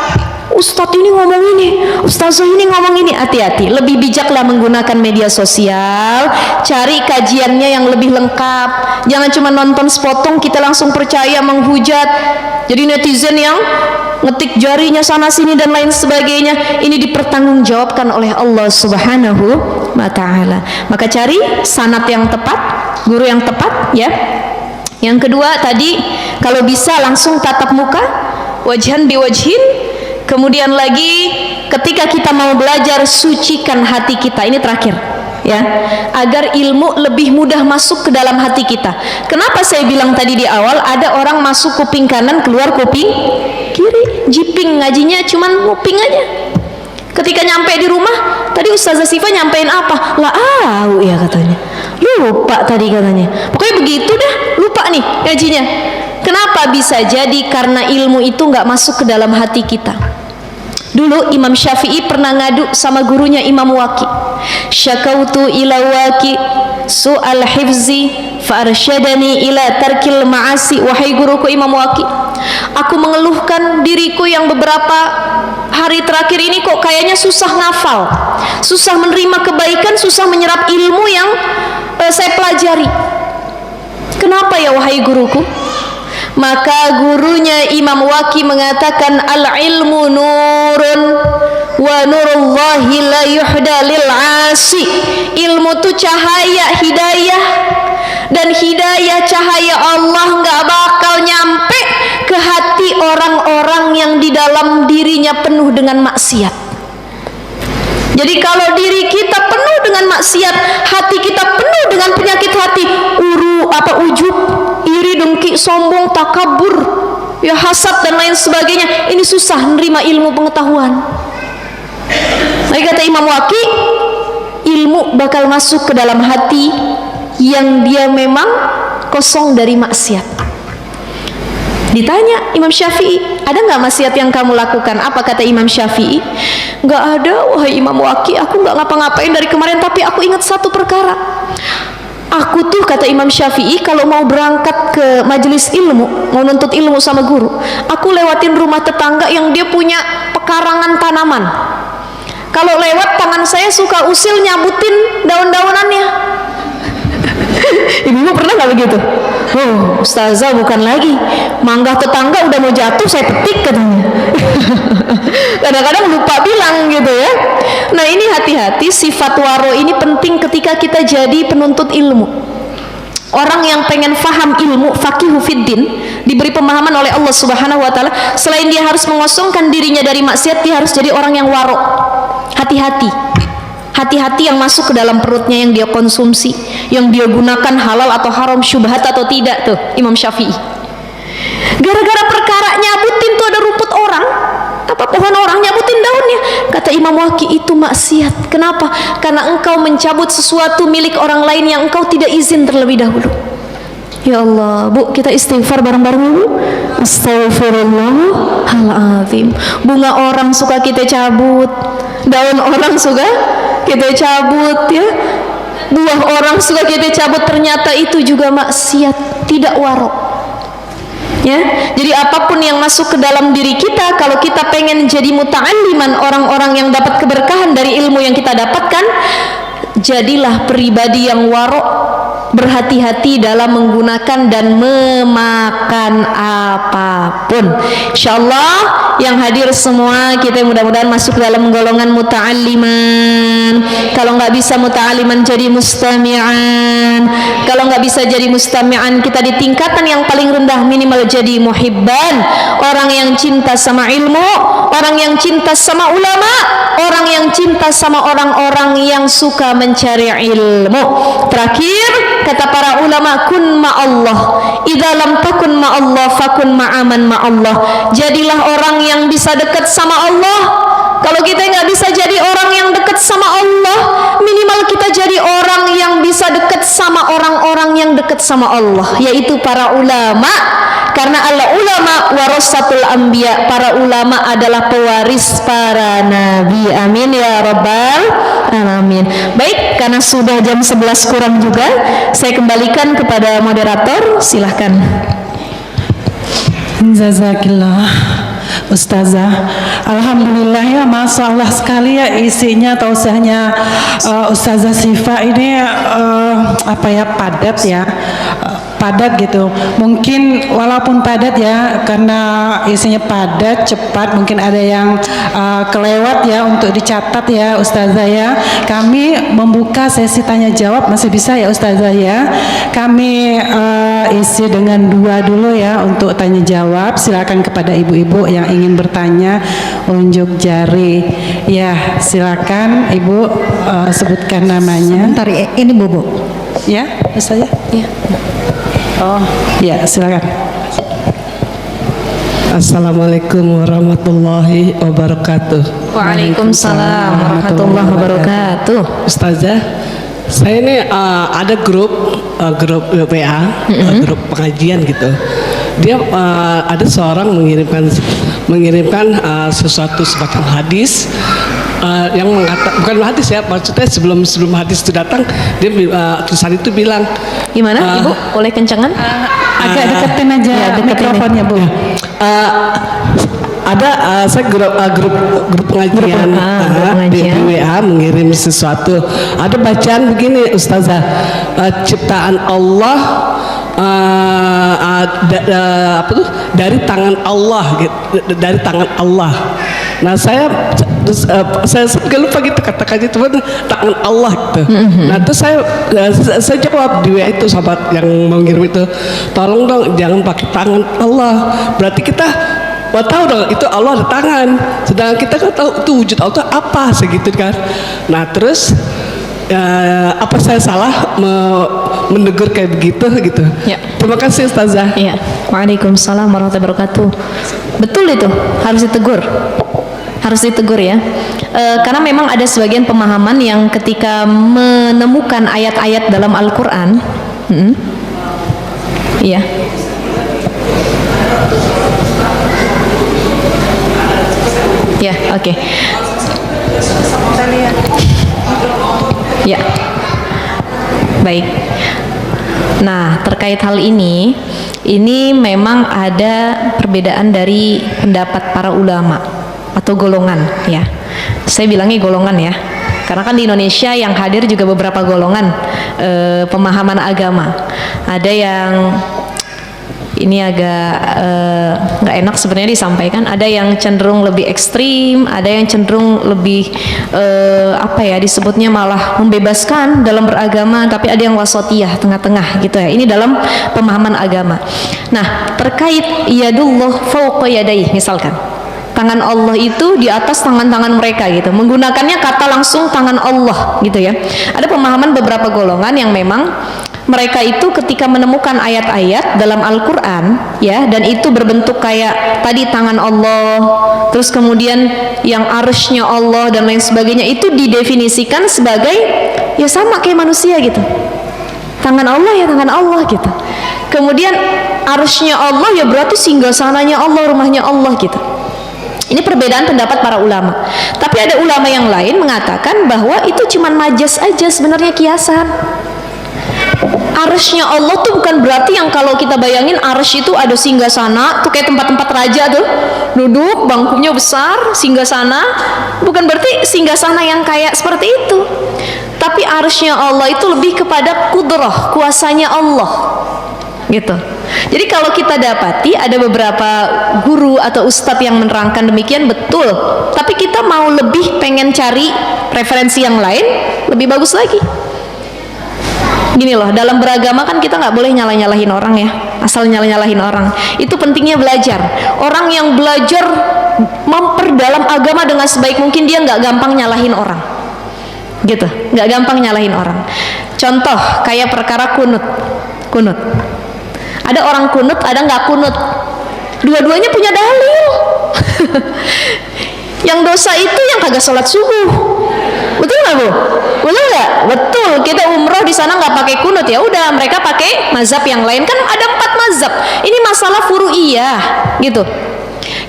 Ustadz ini ngomong ini, ustazah ini ngomong ini. Hati-hati, lebih bijaklah menggunakan media sosial, cari kajiannya yang lebih lengkap. Jangan cuma nonton sepotong kita langsung percaya, menghujat, jadi netizen yang ngetik jarinya sana sini dan lain sebagainya. Ini dipertanggungjawabkan oleh Allah Subhanahu wa ta'ala. Maka cari sanad yang tepat, guru yang tepat ya. Yang kedua tadi, kalau bisa langsung tatap muka, wajhan biwajhin. Kemudian lagi ketika kita mau belajar, sucikan hati kita. Ini terakhir ya, agar ilmu lebih mudah masuk ke dalam hati kita. Kenapa saya bilang tadi di awal, ada orang masuk kuping kanan, keluar kuping kiri, jiping, ngajinya cuman nguping aja. Ketika nyampe di rumah, tadi Ustazah Sifa nyampein apa? Lah ya katanya, lupa tadi katanya. Pokoknya begitu dah, lupa nih ngajinya. Kenapa? Bisa jadi karena ilmu itu nggak masuk ke dalam hati kita. Dulu Imam Syafi'i pernah ngadu sama gurunya Imam Waqi. Syakautu ila Waqi su'al hifzi fa'arsyadani ila tarkil ma'asi. Wahai guruku Imam Waqi, aku mengeluhkan diriku yang beberapa hari terakhir ini kok kayaknya susah ngafal, susah menerima kebaikan, susah menyerap ilmu yang saya pelajari. Kenapa ya wahai guruku? Maka gurunya Imam Waqi mengatakan, al-ilmu nurun wa nurullahi la yuhda lil asi. Ilmu itu cahaya hidayah, dan hidayah cahaya Allah nggak bakal nyampe ke hati orang-orang yang di dalam dirinya penuh dengan maksiat. Jadi kalau diri kita penuh dengan maksiat, hati kita penuh dengan penyakit hati, ujub, iri, dengki, sombong, takabur, ya hasad dan lain sebagainya, ini susah menerima ilmu pengetahuan. Maka kata Imam Waqi, ilmu bakal masuk ke dalam hati yang dia memang kosong dari maksiat. Ditanya Imam Syafi'i, ada nggak maksiat yang kamu lakukan? Apa kata Imam Syafi'i? Nggak ada, wahai Imam Waqi, aku nggak ngapa-ngapain dari kemarin, tapi aku ingat satu perkara. Aku tuh, kata Imam Syafi'i, kalau mau berangkat ke majelis ilmu, mau nuntut ilmu sama guru, aku lewatin rumah tetangga yang dia punya pekarangan tanaman. Kalau lewat, tangan saya suka usil nyabutin daun-daunannya. Ibu pernah nggak begitu? Oh, ustazah bukan lagi, mangga tetangga udah mau jatuh saya petik katanya. Kadang-kadang lupa bilang gitu ya. Nah ini hati-hati, sifat waro ini penting ketika kita jadi penuntut ilmu. Orang yang pengen faham ilmu, faqihu fiddin, diberi pemahaman oleh Allah Subhanahu wa taala, selain dia harus mengosongkan dirinya dari maksiat, dia harus jadi orang yang waro. Hati-hati. Hati-hati yang masuk ke dalam perutnya, yang dia konsumsi, yang dia gunakan halal atau haram, syubhat atau tidak, tuh Imam Syafi'i. Gara-gara perkara nyabutin tuh ada rumput orang, apa pohon orang, nyabutin daunnya. Kata Imam Waqi, itu maksiat. Kenapa? Karena engkau mencabut sesuatu milik orang lain yang engkau tidak izin terlebih dahulu. Ya Allah, Bu, kita istighfar bareng-bareng dulu. Astaghfirullahaladzim. Bunga orang suka kita cabut, daun orang suka kita cabut, ya, buah orang suka kita cabut, ternyata itu juga maksiat, tidak waro. Ya, jadi apapun yang masuk ke dalam diri kita, kalau kita pengen jadi muta'alliman, orang-orang yang dapat keberkahan dari ilmu yang kita dapatkan, jadilah pribadi yang waro, berhati-hati dalam menggunakan dan memakan apapun. Insyaallah yang hadir semua kita mudah-mudahan masuk dalam golongan muta'alliman. Kalau nggak bisa muta'alliman, jadi mustami'an. Kalau nggak bisa jadi mustami'an, kita di tingkatan yang paling rendah minimal jadi muhibban, orang yang cinta sama ilmu, orang yang cinta sama ulama, orang yang cinta sama orang-orang yang suka mencari ilmu. Terakhir kata para ulama, kun ma'allah, idza lam takun ma'allah fakun ma'aman ma'allah. Jadilah orang yang bisa dekat sama Allah. Kalau kita nggak bisa jadi orang yang dekat sama Allah, minimal kita jadi orang yang bisa dekat sama orang-orang yang dekat sama Allah, yaitu para ulama. Karena al-ulama warasatul anbiya, para ulama adalah pewaris para nabi. Amin ya rabbal alamin. Baik, karena sudah jam 11 kurang juga, saya kembalikan kepada moderator, silahkan. Jazakillah Ustazah. Alhamdulillah ya, Masya Allah sekali ya isinya, tausahnya Ustazah Syifa ini padat ya, padat gitu. Mungkin walaupun padat ya, karena isinya padat, cepat, mungkin ada yang kelewat ya untuk dicatat ya Ustazah ya. Kami membuka sesi tanya jawab, masih bisa ya Ustazah ya. Kami isi dengan 2 dulu ya untuk tanya jawab. Silakan kepada ibu-ibu yang ingin bertanya, unjuk jari ya, silakan Ibu sebutkan namanya. Sebentar, ini Bu. Ya, bisa ya? Ya. Oh, ya, silakan. Assalamualaikum warahmatullahi wabarakatuh. Waalaikumsalam warahmatullahi wabarakatuh. Ustazah, saya ini ada grup WA, grup pengajian gitu. Dia ada seorang mengirimkan sesuatu sebatang hadis yang mengatakan, bukan hadis ya, maksudnya sebelum hadis itu datang, dia tulisan itu bilang, Gimana Ibu? Boleh kencengan? Agak deketin aja ya, mikrofonnya Bu. Ada saya grup pengajian, di WA mengirim sesuatu. Ada bacaan begini Ustazah, ciptaan Allah dari tangan Allah, dari tangan Allah. Nah saya lupa gitu kata-kata itu, tangan Allah gitu. Nah terus saya jawab di WA itu, sahabat yang mau ngirim itu, tolong dong jangan pakai tangan Allah. Berarti kita Mau tahu dong itu Allah ada tangan. Sedangkan kita kan tahu itu wujud Allah itu apa segitu kan. Nah terus apa saya salah menegur kayak begitu gitu. Ya. Terima kasih Ustazah. Iya. Waalaikumsalam warahmatullahi wabarakatuh. Betul itu, harus ditegur. Harus ditegur ya. Karena memang ada sebagian pemahaman yang ketika menemukan ayat-ayat dalam Al-Qur'an, iya. Ya, oke. Ya. Baik. Nah, terkait hal ini memang ada perbedaan dari pendapat para ulama atau golongan ya. Saya bilangnya golongan ya. Karena kan di Indonesia yang hadir juga beberapa golongan pemahaman agama. Ada yang ini agak nggak enak sebenarnya disampaikan. Ada yang cenderung lebih ekstrim, ada yang cenderung lebih apa ya disebutnya malah membebaskan dalam beragama, tapi ada yang wasatiyah, tengah-tengah gitu ya. Ini dalam pemahaman agama. Nah, terkait yadullah fawqa yadayhi misalkan. Tangan Allah itu di atas tangan-tangan mereka gitu. Menggunakannya kata langsung tangan Allah gitu ya. Ada pemahaman beberapa golongan yang memang mereka itu ketika menemukan ayat-ayat dalam Al-Quran ya, dan itu berbentuk kayak tadi tangan Allah, terus kemudian yang arsy-nya Allah dan lain sebagainya, itu didefinisikan sebagai ya sama kayak manusia gitu. Tangan Allah ya tangan Allah gitu. Kemudian arsy-nya Allah ya berarti singgasananya Allah, rumahnya Allah gitu. Ini perbedaan pendapat para ulama. Tapi ada ulama yang lain mengatakan bahwa itu cuman majas aja, sebenarnya kiasan. Arsy-nya Allah tuh bukan berarti yang kalau kita bayangin arsy itu ada singgasana tuh kayak tempat-tempat raja tuh duduk, bangkunya besar, singgasana. Bukan berarti singgasana yang kayak seperti itu. Tapi arsy-nya Allah itu lebih kepada kudrah, kuasanya Allah gitu. Jadi kalau kita dapati ada beberapa guru atau ustadz yang menerangkan demikian betul, tapi kita mau lebih pengen cari referensi yang lain, lebih bagus lagi. Gini loh, dalam beragama kan kita nggak boleh nyalah-nyalahin orang ya, asal nyalah-nyalahin orang. Itu pentingnya belajar. Orang yang belajar memperdalam agama dengan sebaik mungkin, dia nggak gampang nyalahin orang gitu, nggak gampang nyalahin orang. Contoh kayak perkara kunut. Ada orang kunut, ada nggak kunut. Dua-duanya punya dalil. Yang dosa itu yang kagak sholat subuh. Betul nggak Bu? Betul nggak? Betul. Kita umroh di sana nggak pakai kunut, ya udah mereka pakai mazhab yang lain. Kan ada 4 mazhab. Ini masalah furu'iyah gitu.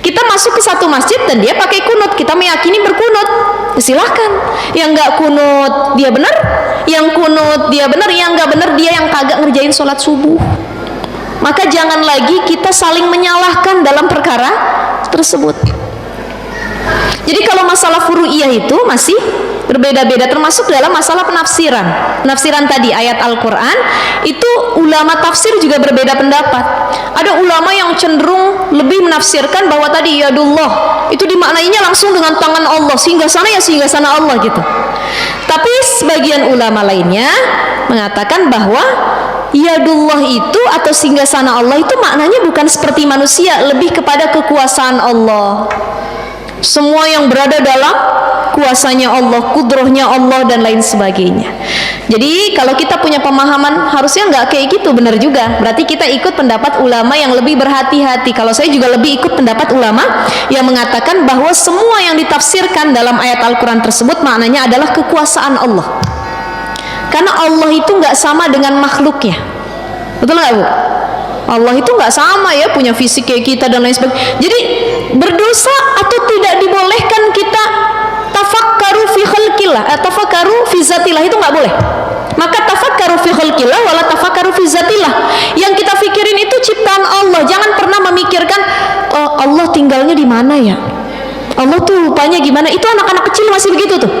Kita masuk ke satu masjid dan dia pakai kunut, kita meyakini berkunut, silahkan. Yang nggak kunut dia benar, yang kunut dia benar, yang nggak benar dia yang kagak ngerjain sholat subuh. Maka jangan lagi kita saling menyalahkan dalam perkara tersebut. Jadi kalau masalah furu'iyah itu masih berbeda-beda, termasuk dalam masalah penafsiran. Penafsiran tadi ayat Al-Quran itu ulama tafsir juga berbeda pendapat. Ada ulama yang cenderung lebih menafsirkan bahwa tadi yadullah itu dimaknainya langsung dengan tangan Allah, sehingga sana ya sehingga sana Allah gitu. Tapi sebagian ulama lainnya mengatakan bahwa yadullah itu atau singgasana Allah itu maknanya bukan seperti manusia, lebih kepada kekuasaan Allah. Semua yang berada dalam kuasanya Allah, kudrohnya Allah dan lain sebagainya. Jadi kalau kita punya pemahaman harusnya nggak kayak gitu, benar juga. Berarti kita ikut pendapat ulama yang lebih berhati-hati. Kalau saya juga lebih ikut pendapat ulama yang mengatakan bahwa semua yang ditafsirkan dalam ayat Al-Quran tersebut maknanya adalah kekuasaan Allah. Karena Allah itu nggak sama dengan makhluknya. Betul nggak Bu? Allah itu nggak sama ya, punya fisik kayak kita dan lain sebagainya. Jadi berdosa atau tidak dibolehkan kita tafakkaru fi khalqillah, tafakkaru fi zatillah, itu nggak boleh. Maka tafakkaru fi khalqillah wala tafakkaru fi zatillah. Yang kita pikirin itu ciptaan Allah. Jangan pernah memikirkan oh, Allah tinggalnya di mana ya? Allah tuh rupanya gimana? Itu anak-anak kecil masih begitu tuh.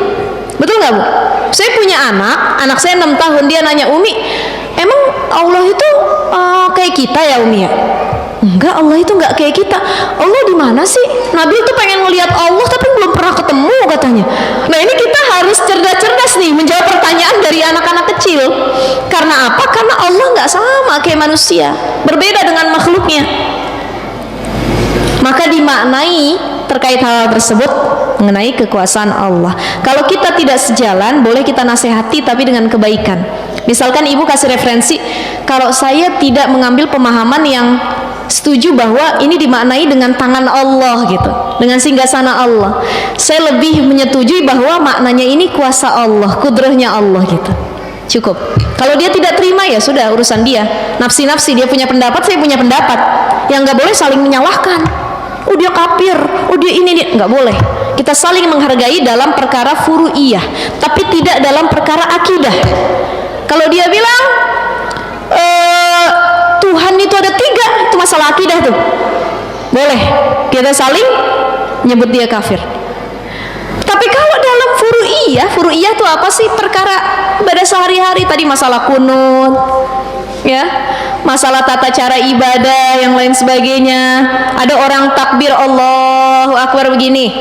Betul nggak Bu? Saya punya anak saya 6 tahun, dia nanya, Umi, emang Allah itu kayak kita ya Umi ya? Enggak, Allah itu enggak kayak kita. Allah di mana sih? Nabil tuh pengen ngelihat Allah tapi belum pernah ketemu katanya. Nah ini kita harus cerdas-cerdas nih menjawab pertanyaan dari anak-anak kecil. Karena apa? Karena Allah nggak sama kayak manusia, berbeda dengan makhluknya. Maka dimaknai terkait hal tersebut mengenai kekuasaan Allah. Kalau kita tidak sejalan, boleh kita nasihati tapi dengan kebaikan. Misalkan ibu kasih referensi, kalau saya tidak mengambil pemahaman yang setuju bahwa ini dimaknai dengan tangan Allah gitu, dengan singgasana Allah, saya lebih menyetujui bahwa maknanya ini kuasa Allah, kudrahnya Allah gitu. Cukup. Kalau dia tidak terima, ya sudah, urusan dia. Nafsi-nafsi, dia punya pendapat, saya punya pendapat. Yang nggak boleh saling menyalahkan. Oh dia kafir, oh dia ini, dia nggak boleh. Kita saling menghargai dalam perkara furu'iyah, tapi tidak dalam perkara akidah. Kalau dia bilang Tuhan itu ada 3, itu masalah akidah tuh, boleh kita saling nyebut dia kafir. Tapi kalau dalam furu'iyah itu apa sih? Perkara ibadah sehari-hari, tadi masalah kunut, ya, masalah tata cara ibadah, yang lain sebagainya. Ada orang takbir Allahu Akbar begini,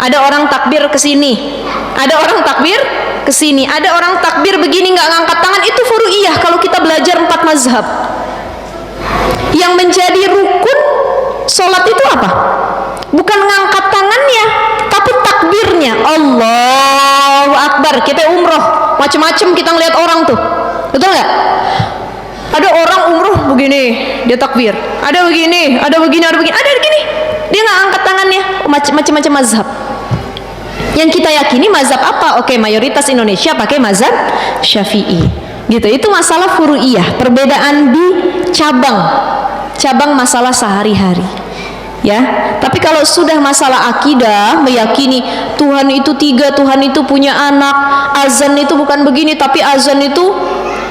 ada orang takbir ke sini, ada orang takbir ke sini, ada orang takbir begini nggak ngangkat tangan, itu furu'iyah. Kalau kita belajar 4 mazhab, yang menjadi rukun sholat itu apa? Bukan ngangkat tangannya, tapi takbirnya. Allahu Akbar. Kita umroh, macam-macam kita ngeliat orang tuh, betul nggak? Ada orang umroh begini, dia takbir. Ada begini, ada begini, ada begini, ada begini, dia nggak angkat tangannya. Macam-macam mazhab. Yang kita yakini mazhab apa? Oke, mayoritas Indonesia pakai mazhab Syafi'i. Gitu. Itu masalah furu'iyah, perbedaan di cabang masalah sehari-hari. Ya, tapi kalau sudah masalah akidah, meyakini Tuhan itu 3, Tuhan itu punya anak, azan itu bukan begini tapi azan itu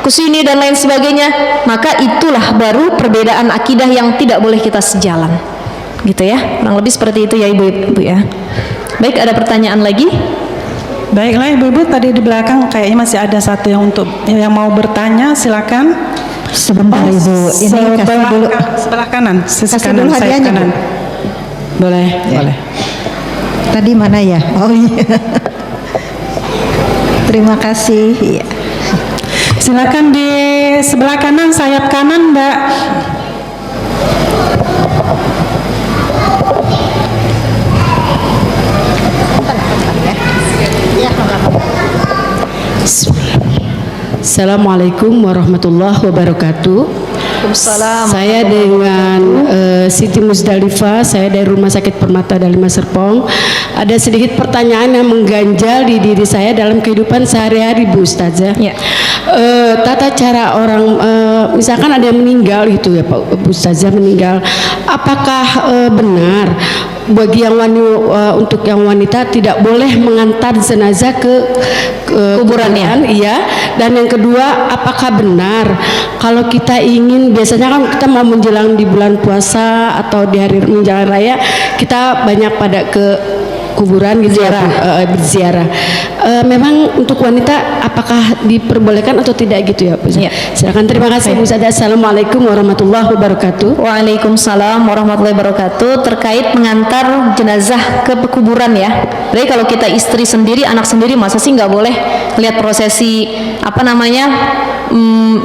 kesini dan lain sebagainya, maka itulah baru perbedaan akidah yang tidak boleh kita sejalan. Gitu ya, kurang lebih seperti itu ya ibu-ibu ya. Baik, ada pertanyaan lagi? Baiklah ibu-ibu, tadi di belakang kayaknya masih ada satu yang mau bertanya, silakan. Sebentar ibu, ini kasih dulu. Sebelah kanan, sisi Kasih kanan, dulu sayap hadiahnya, kanan. Bu. Boleh, Ya. boleh. Tadi mana ya? Oh iya. Terima kasih. Iya. Silakan di sebelah kanan, sayap kanan, Mbak. Assalamualaikum warahmatullahi wabarakatuh. Waalaikumsalam. Saya dengan Siti Musdalifah, saya dari Rumah Sakit Permata Dalima Serpong. Ada sedikit pertanyaan yang mengganjal di diri saya dalam kehidupan sehari-hari, Bu Ustazah. Ya. Tata cara orang, misalkan ada yang meninggal gitu ya Pak Bu Ustazah, meninggal, apakah benar bagi yang untuk yang wanita tidak boleh mengantar jenazah ke Kuburannya? Iya. Dan yang kedua, apakah benar kalau kita ingin, biasanya kan kita mau menjelang di bulan puasa atau di hari menjelang raya, kita banyak pada ke kuburan gitu, berziarah. Memang untuk wanita apakah diperbolehkan atau tidak gitu ya Bu? Ya. Silakan, terima kasih Bu Ustazah. Assalamualaikum warahmatullahi wabarakatuh. Waalaikumsalam warahmatullahi wabarakatuh. Terkait mengantar jenazah ke kuburan ya. Jadi kalau kita istri sendiri, anak sendiri, masa sih nggak boleh lihat prosesi apa namanya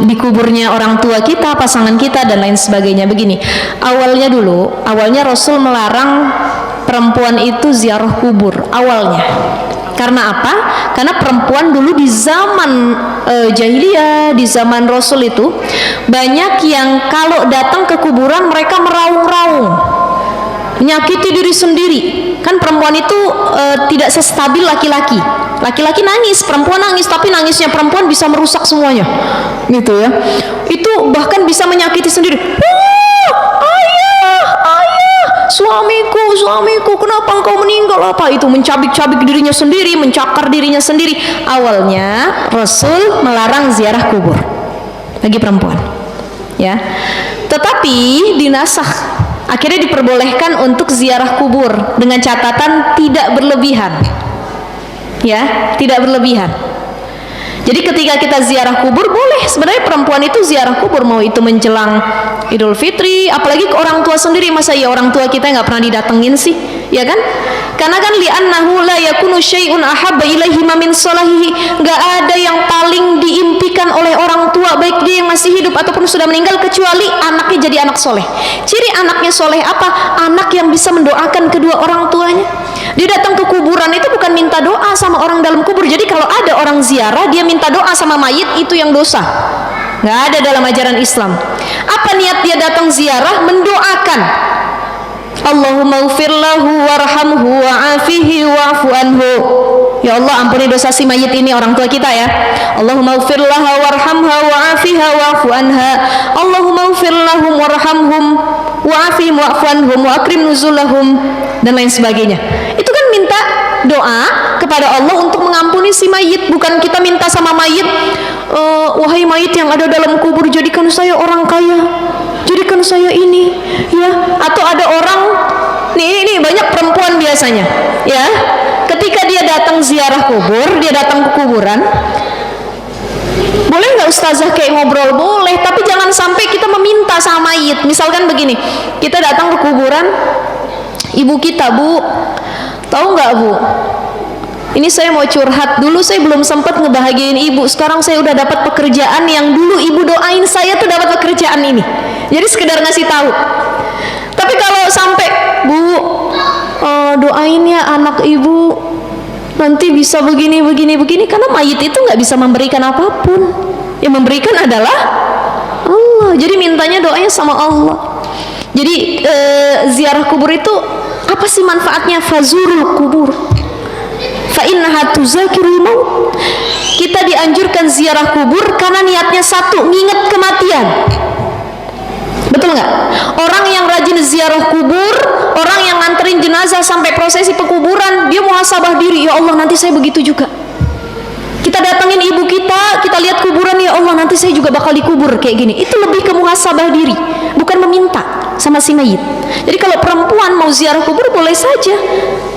di kuburnya orang tua kita, pasangan kita dan lain sebagainya. Begini, awalnya Rasul melarang perempuan itu ziarah kubur awalnya. Karena apa? Karena perempuan dulu di zaman jahiliyah, di zaman Rasul itu banyak yang kalau datang ke kuburan mereka meraung-raung, menyakiti diri sendiri. Kan perempuan itu tidak sestabil laki-laki. Laki-laki nangis, perempuan nangis, tapi nangisnya perempuan bisa merusak semuanya, gitu ya. Itu bahkan bisa menyakiti sendiri. Suamiku, kenapa engkau meninggal? Apa itu? Mencabik-cabik dirinya sendiri, mencakar dirinya sendiri. Awalnya Rasul melarang ziarah kubur bagi perempuan, ya. Tetapi dinasakh, akhirnya diperbolehkan untuk ziarah kubur dengan catatan tidak berlebihan, ya, tidak berlebihan. Jadi ketika kita ziarah kubur boleh, sebenarnya perempuan itu ziarah kubur, mau itu menjelang Idul Fitri, apalagi ke orang tua sendiri. Masa ya orang tua kita nggak pernah didatengin sih, ya kan? Karena kan li'annahu la yakunu syai'un ahabba ilaihi min salahihi. Nggak ada yang paling diimpikan oleh orang tua, baik dia yang masih hidup ataupun sudah meninggal, kecuali anaknya jadi anak soleh. Ciri anaknya soleh apa? Anak yang bisa mendoakan kedua orang tuanya. Dia datang ke kuburan itu bukan minta doa sama orang dalam kubur. Jadi kalau ada orang ziarah dia minta doa sama mayit, itu yang dosa. Nggak ada dalam ajaran Islam. Apa niat dia datang ziarah? Mendoakan. Allahumma ufir lahu warhamhu wa'afihi wa'fu anhu. Ya Allah, ampuni dosa si mayit ini, orang tua kita ya. Allahumma ufir laha warhamha wa'afiha wa'fu anha. Allahumma ufir lahum warhamhum wa'afihim wa'fu anhum wa akrim nuzulahum, dan lain sebagainya. Itu kan minta doa kepada Allah untuk mengampuni si mayit, bukan kita minta sama mayit, wahai mayit yang ada dalam kubur, jadikan saya orang kaya, jadikan saya ini, ya. Atau ada orang ini banyak perempuan biasanya, ya, ketika dia datang ziarah kubur, dia datang ke kuburan, boleh nggak ustazah kayak ngobrol? Boleh, tapi jangan sampai kita meminta sama mayit. Misalkan begini, kita datang ke kuburan, ibu kita, Bu, tahu nggak Bu, ini saya mau curhat, dulu saya belum sempat ngebahagiain ibu, sekarang saya udah dapat pekerjaan yang dulu ibu doain saya tuh dapat pekerjaan ini. Jadi sekedar ngasih tahu. Tapi kalau sampai, Bu, doain ya anak ibu nanti bisa begini, karena mayit itu nggak bisa memberikan apapun, yang memberikan adalah Allah. Jadi mintanya doanya sama Allah. Jadi ziarah kubur itu apa sih manfaatnya? Fazurul kubur fa innaha tuzakirul maut. Kita dianjurkan ziarah kubur karena niatnya satu, nginget kematian. Betul nggak? Orang yang rajin ziarah kubur, orang yang nganterin jenazah sampai prosesi pekuburan, dia muhasabah diri, ya Allah nanti saya begitu juga. Kita datangin ibu kita, kita lihat kuburan, ya Allah nanti saya juga bakal dikubur kayak gini. Itu lebih ke muhasabah diri, bukan meminta sama si mayit. Jadi kalau perempuan mau ziarah kubur boleh saja,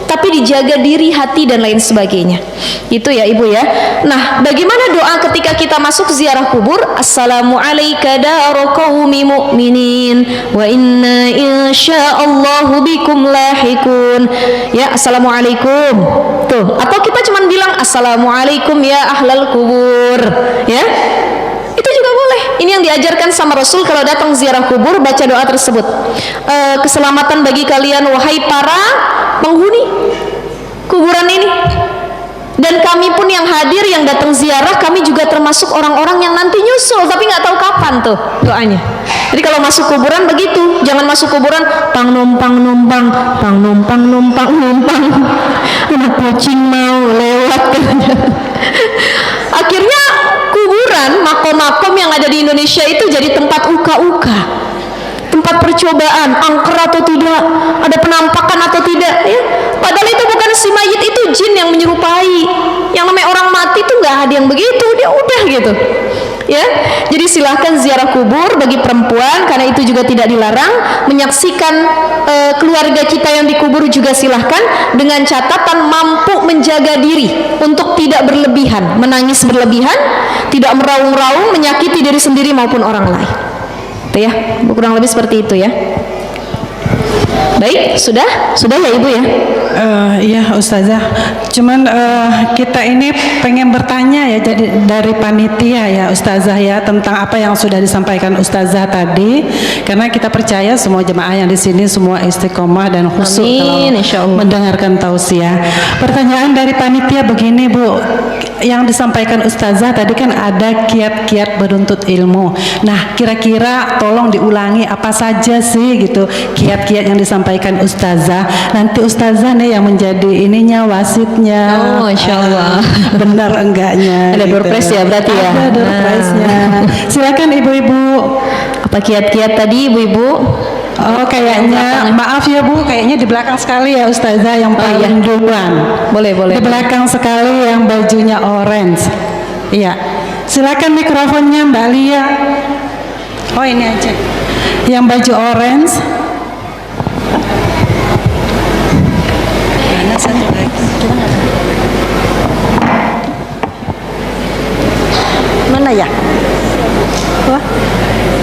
tapi dijaga diri, hati, dan lain sebagainya. Itu ya ibu ya. Nah, bagaimana doa ketika kita masuk ziarah kubur? Assalamu alayka dara qaumi mu'minin wa inna insyaallahu bikum lahikun. Ya, assalamualaikum. Tuh, atau kita cuma bilang assalamualaikum ya ahlal kubur, ya. Itu juga boleh. Ini yang diajarkan sama Rasul kalau datang ziarah kubur, baca doa tersebut. Keselamatan bagi kalian wahai para penghuni kuburan ini, dan kami pun yang hadir yang datang ziarah, kami juga termasuk orang-orang yang nanti nyusul, tapi nggak tahu kapan tuh doanya. Jadi kalau masuk kuburan begitu, jangan masuk kuburan pang numpang, anak kucing mau lewat. Akhirnya kuburan, makom-makom yang ada di Indonesia itu jadi tempat uka-uka, tempat percobaan, angker atau tidak, ada penampakan atau tidak, ya. Padahal itu bukan si mayit, itu jin yang menyerupai. Yang namanya orang mati itu nggak ada yang begitu, dia udah gitu, ya. Jadi silahkan ziarah kubur bagi perempuan, karena itu juga tidak dilarang. Menyaksikan keluarga kita yang dikubur juga silahkan, dengan catatan mampu menjaga diri untuk tidak berlebihan, menangis berlebihan, tidak meraung-raung, menyakiti diri sendiri maupun orang lain. Itu ya, kurang lebih seperti itu ya. Baik, sudah ya ibu ya. Iya ustazah, cuman kita ini pengen bertanya ya, jadi dari panitia ya ustazah ya, tentang apa yang sudah disampaikan ustazah tadi, karena kita percaya semua jemaah yang di sini semua istiqomah dan khusyuk kalau mendengarkan tausiah. Pertanyaan dari panitia begini Bu, yang disampaikan ustazah tadi kan ada kiat-kiat menuntut ilmu. Nah, kira-kira tolong diulangi apa saja sih gitu kiat-kiat yang disampaikan ustazah. Nanti ustazah nih yang menjadi ininya, wasitnya. Oh, Masya Allah. Benar enggaknya. Ada door prize ya berarti ya. Ada door prize-nya. Silakan ibu-ibu. Apa kiat-kiat tadi ibu-ibu? Oh, kayaknya maaf ya Bu, kayaknya di belakang sekali ya ustazah yang paling duluan. Boleh. Di belakang sekali yang bajunya orange. Iya. Silakan mikrofonnya Mbak Lia. Oh, ini aja. Yang baju orange. Mana satu lagi?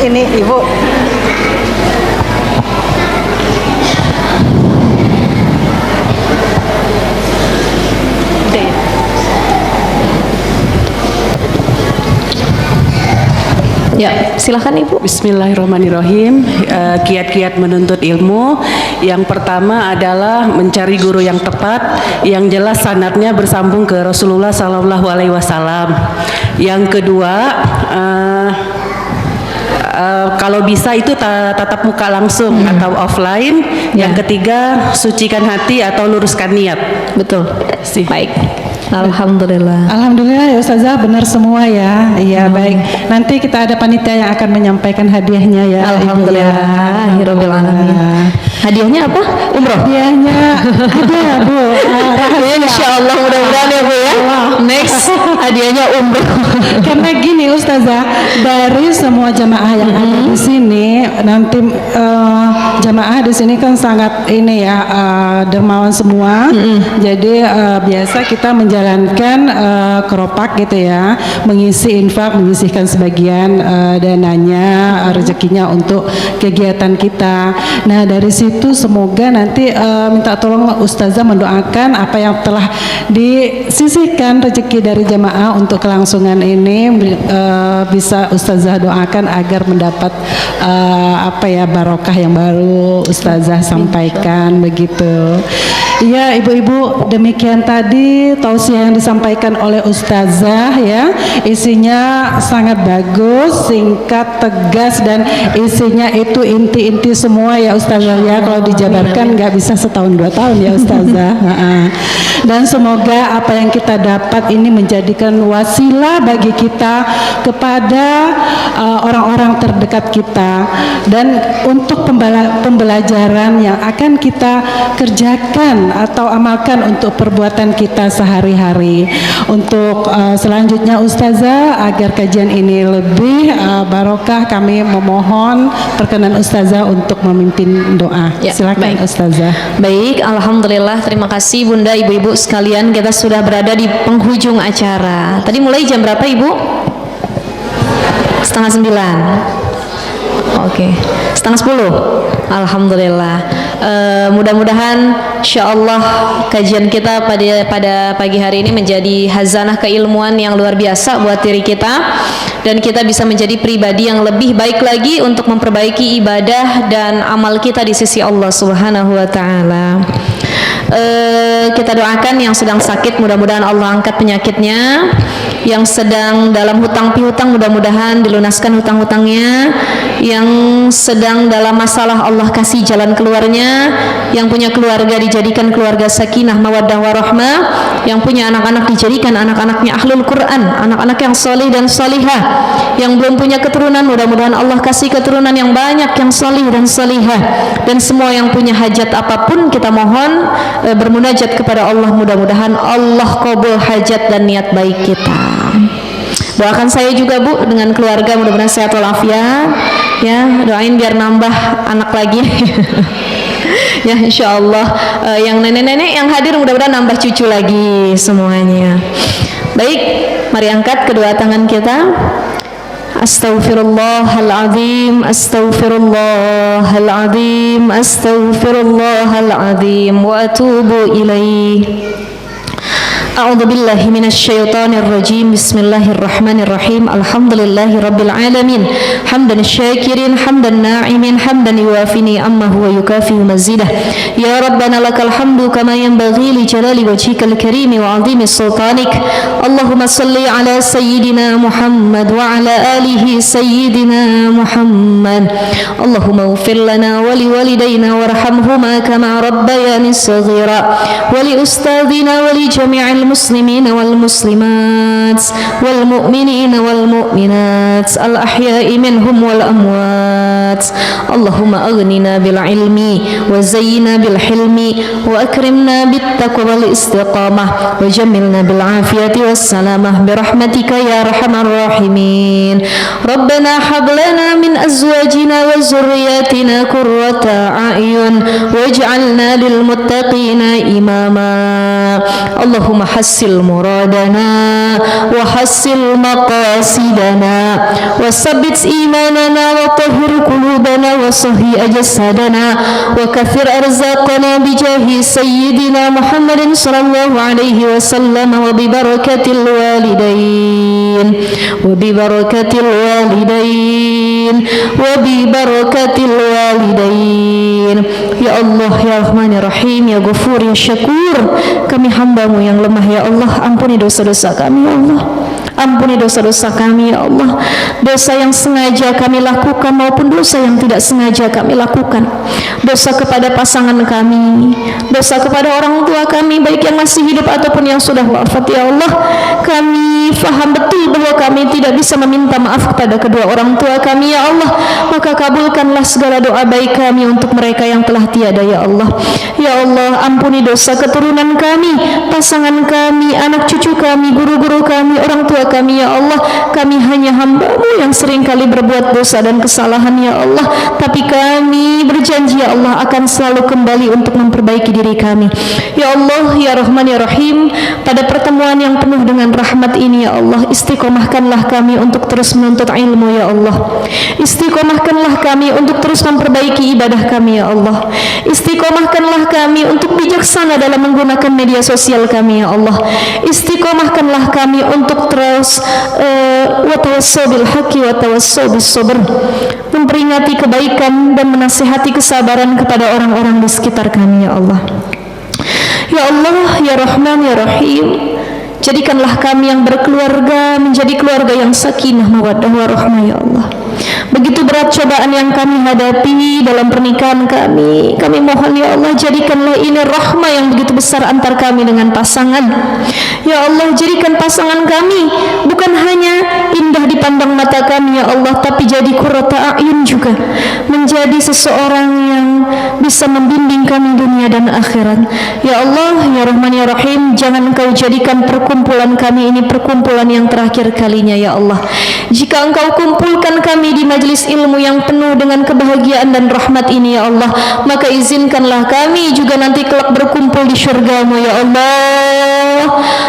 Ini Ibu. Ya, silakan Ibu. Bismillahirrahmanirrahim. Kiat-kiat menuntut ilmu. Yang pertama adalah mencari guru yang tepat, yang jelas sanadnya bersambung ke Rasulullah Sallallahu Alaihi Wasallam. Yang kedua, kalau bisa itu tatap muka langsung atau offline. Yang ketiga, sucikan hati atau luruskan niat. Betul. Sih. Baik. Alhamdulillah. Alhamdulillah ya Ustazah, benar semua ya. Iya baik. Nanti kita ada panitia yang akan menyampaikan hadiahnya ya. Alhamdulillah. Hirobbil alamin. Hadiahnya apa? Umroh. Hadiahnya ada Bu. Insya Allah mudah-mudahan ya Bu ya. Next hadiahnya umroh. Karena gini Ustazah, dari semua jamaah yang ada di sini, nanti jamaah di sini kan sangat ini ya dermawan semua. Jadi biasa kita menjalankan keropak gitu ya, mengisi infak, menyisihkan sebagian dananya, rezekinya untuk kegiatan kita. Nah dari situ semoga nanti minta tolong Ustazah mendoakan apa yang telah disisihkan rezeki dari jamaah untuk kelangsungan ini bisa Ustazah doakan agar mendapat barokah yang baru Ustazah sampaikan begitu. Iya ibu-ibu, demikian tadi tausiah yang disampaikan oleh Ustazah ya, isinya sangat bagus, singkat, tegas, dan isinya itu inti-inti semua ya Ustazah ya. Kalau dijabarkan nggak bisa setahun 2 tahun ya Ustazah. Dan semoga apa yang kita dapat ini menjadikan wasilah bagi kita kepada orang-orang terdekat kita, dan untuk pembelajaran yang akan kita kerjakan atau amalkan untuk perbuatan kita sehari-hari. Untuk selanjutnya Ustazah, agar kajian ini lebih barokah, kami memohon perkenan Ustazah untuk memimpin doa. Ya, silakan baik. Ustazah. Baik, alhamdulillah, terima kasih Bunda, ibu-ibu sekalian. Kita sudah berada di penghujung acara. Tadi mulai jam berapa Ibu? 8:30. Oke, 9:30. Alhamdulillah. Mudah-mudahan insyaallah kajian kita pada pagi hari ini menjadi hazanah keilmuan yang luar biasa buat diri kita, dan kita bisa menjadi pribadi yang lebih baik lagi untuk memperbaiki ibadah dan amal kita di sisi Allah Subhanahu wa taala. Kita doakan yang sedang sakit, mudah-mudahan Allah angkat penyakitnya. Yang sedang dalam hutang piutang, mudah-mudahan dilunaskan hutang-hutangnya. Yang sedang dalam masalah, Allah kasih jalan keluarnya. Yang punya keluarga dijadikan keluarga sakinah, mawaddah warahmah. Yang punya anak-anak dijadikan anak-anaknya ahlul Quran, anak-anak yang solih dan solihah. Yang belum punya keturunan, mudah-mudahan Allah kasih keturunan yang banyak, yang solih dan solihah. Dan semua yang punya hajat apapun, kita mohon bermunajat kepada Allah, mudah-mudahan Allah qabul hajat dan niat baik kita. Doakan saya juga Bu dengan keluarga, mudah-mudahan sehat walafiat ya. Doain biar nambah anak lagi. Ya insyaallah. Yang nenek-nenek yang hadir mudah-mudahan nambah cucu lagi semuanya. Baik, mari angkat kedua tangan kita. Astaghfirullahaladzim, astaghfirullahaladzim, astaghfirullahaladzim, wa atubu ilaih. A'udzu billahi minasyaitonir rajim. Bismillahirrahmanirrahim. Alhamdulillahi rabbil alamin. Hamdan syakirin, hamdan na'imin, hamdan yuwafi ni'amahu wa yukafi mazidah. Ya Rabbana lakal hamdu kama yanbaghi li jalali wajhikal karim wa 'azimi sultanik. Allahumma salli ala sayyidina Muhammad wa ala alihi sayyidina Muhammad. Allahumma ighfir lana wa li walidayna warhamhuma kama rabbayani saghira, wa li ustadhina wa li jami'il المسلمين والمسلمات والمؤمنين والمؤمنات الأحياء منهم والأموات. اللهم أغننا بالعلم وزينا بالحلم وأكرمنا بالتقوى والاستقامة وجملنا بالعافية والسلامة برحمتك يا أرحم الراحمين. ربنا هب لنا من أزواجنا وذرياتنا قرة أعين واجعلنا للمتقين إماما. اللهم وحسن مرادنا وحسن مقاصدنا وثبت إيماننا وطهر قلوبنا وصهي أجسادنا وكثر أرزاقنا بجاه سيدنا محمد صلى الله عليه وسلم وببركة الوالدين وببركة الوالدين وببركة الوالدين. Ya Allah, ya Rahman, ya Rahim, ya Ghafur, ya Syakur, kami hamba-Mu yang lemah, ya Allah, ampuni dosa-dosa kami, ya Allah. Ampuni dosa-dosa kami, ya Allah. Dosa yang sengaja kami lakukan maupun dosa yang tidak sengaja kami lakukan. Dosa kepada pasangan kami, dosa kepada orang tua kami, baik yang masih hidup ataupun yang sudah wafat, ya Allah. Kami faham betul bahwa kami tidak bisa meminta maaf kepada kedua orang tua kami, ya Allah. Maka kabulkanlah segala doa baik kami untuk mereka yang telah tiada, ya Allah. Ya Allah, ampuni dosa keturunan kami, pasangan kami, anak cucu kami, guru-guru kami, orang tua kami, ya Allah. Kami hanya hamba-Mu yang seringkali berbuat dosa dan kesalahan, ya Allah. Tapi kami berjanji, ya Allah, akan selalu kembali untuk memperbaiki diri kami. Ya Allah, ya Rahman, ya Rahim, pada pertemuan yang penuh dengan rahmat ini, ya Allah, istiqomahkanlah kami untuk terus menuntut ilmu, ya Allah. Istiqomahkanlah kami untuk terus memperbaiki ibadah kami, ya Allah. Istiqomahkanlah kami untuk bijaksana dalam menggunakan media sosial kami, ya Allah. Istiqomahkanlah kami untuk terus wa tawassau bil haqqi wa tawassau bis sabr, memperingati kebaikan dan menasihati kesabaran kepada orang-orang di sekitar kami, ya Allah. Ya Allah, ya Rahman, ya Rahim, jadikanlah kami yang berkeluarga menjadi keluarga yang sakinah mawaddah warahmah, ya Allah. Begitu berat cobaan yang kami hadapi dalam pernikahan kami mohon, ya Allah, jadikanlah ini rahmah yang begitu besar antar kami dengan pasangan. Ya Allah, jadikan pasangan kami bukan hanya indah dipandang mata kami, ya Allah, tapi jadi qurrata a'yun juga, menjadi seseorang yang bisa membimbing kami dunia dan akhirat. Ya Allah, ya Rahman, ya Rahim, jangan Engkau jadikan perkumpulan kami ini perkumpulan yang terakhir kalinya, ya Allah. Jika Engkau kumpulkan kami di majelis ilmu yang penuh dengan kebahagiaan dan rahmat ini, ya Allah, maka izinkanlah kami juga nanti kelak berkumpul di syurga-Mu, ya Allah.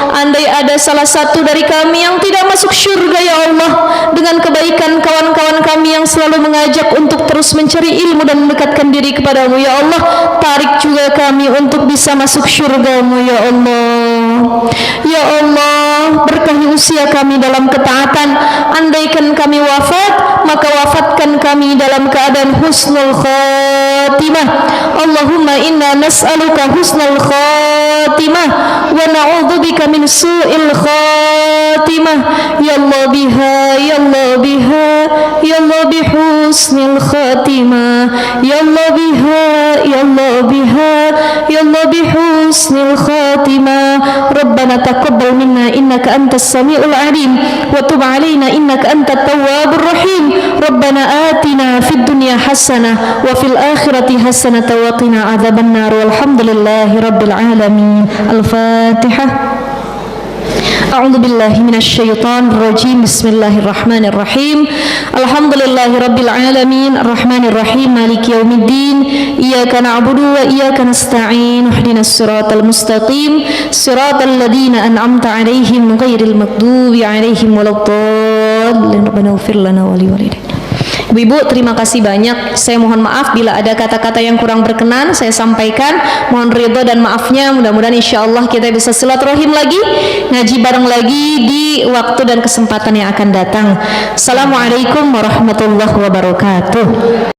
Andai ada salah satu dari kami yang tidak masuk syurga, ya Allah, dengan kebaikan kawan-kawan kami yang selalu mengajak untuk terus mencari ilmu dan mendekatkan diri kepada-Mu, ya Allah, tarik juga kami untuk bisa masuk syurga-Mu, ya Allah. Ya Allah, berkahi usia kami dalam ketaatan. Andaikan kami wafat, maka wafatkan kami dalam keadaan husnul khatimah. Allahumma inna nas'aluka husnul khatimah wa na'udzubika min su'il khatimah. Ya Allah biha, ya Allah biha, ya Allah bihusnil khatimah. Ya Allah biha, ya Allah biha, ya Allah bihusnil khatimah. Rabbana taqabbal minna innaka antas samiul alim wa tub alaina innaka antat tawwabur rahim. Rabbana atina fid dunya hasanah wa fil akhirati hasanah wa qina adzabannar. Walhamdulillahi rabbil alamin. Al-Fatihah. A'udzu billahi minasy syaithanir rajim. Bismillahirrahmanirrahim. Alhamdulillahi rabbil alamin, arrahmanir rahim, maliki yaumiddin. Iyyaka na'budu wa iyyaka nasta'in. Ihdinas siratal mustaqim, siratal ladzina an'amta 'alaihim ghairil maghdubi 'alaihim waladdallin. Rabbana ighfir lana wa liwalidayna. Ibu-ibu, terima kasih banyak. Saya mohon maaf bila ada kata-kata yang kurang berkenan saya sampaikan. Mohon ridho dan maafnya. Mudah-mudahan insya Allah kita bisa silaturahim lagi, ngaji bareng lagi di waktu dan kesempatan yang akan datang. Assalamualaikum warahmatullahi wabarakatuh.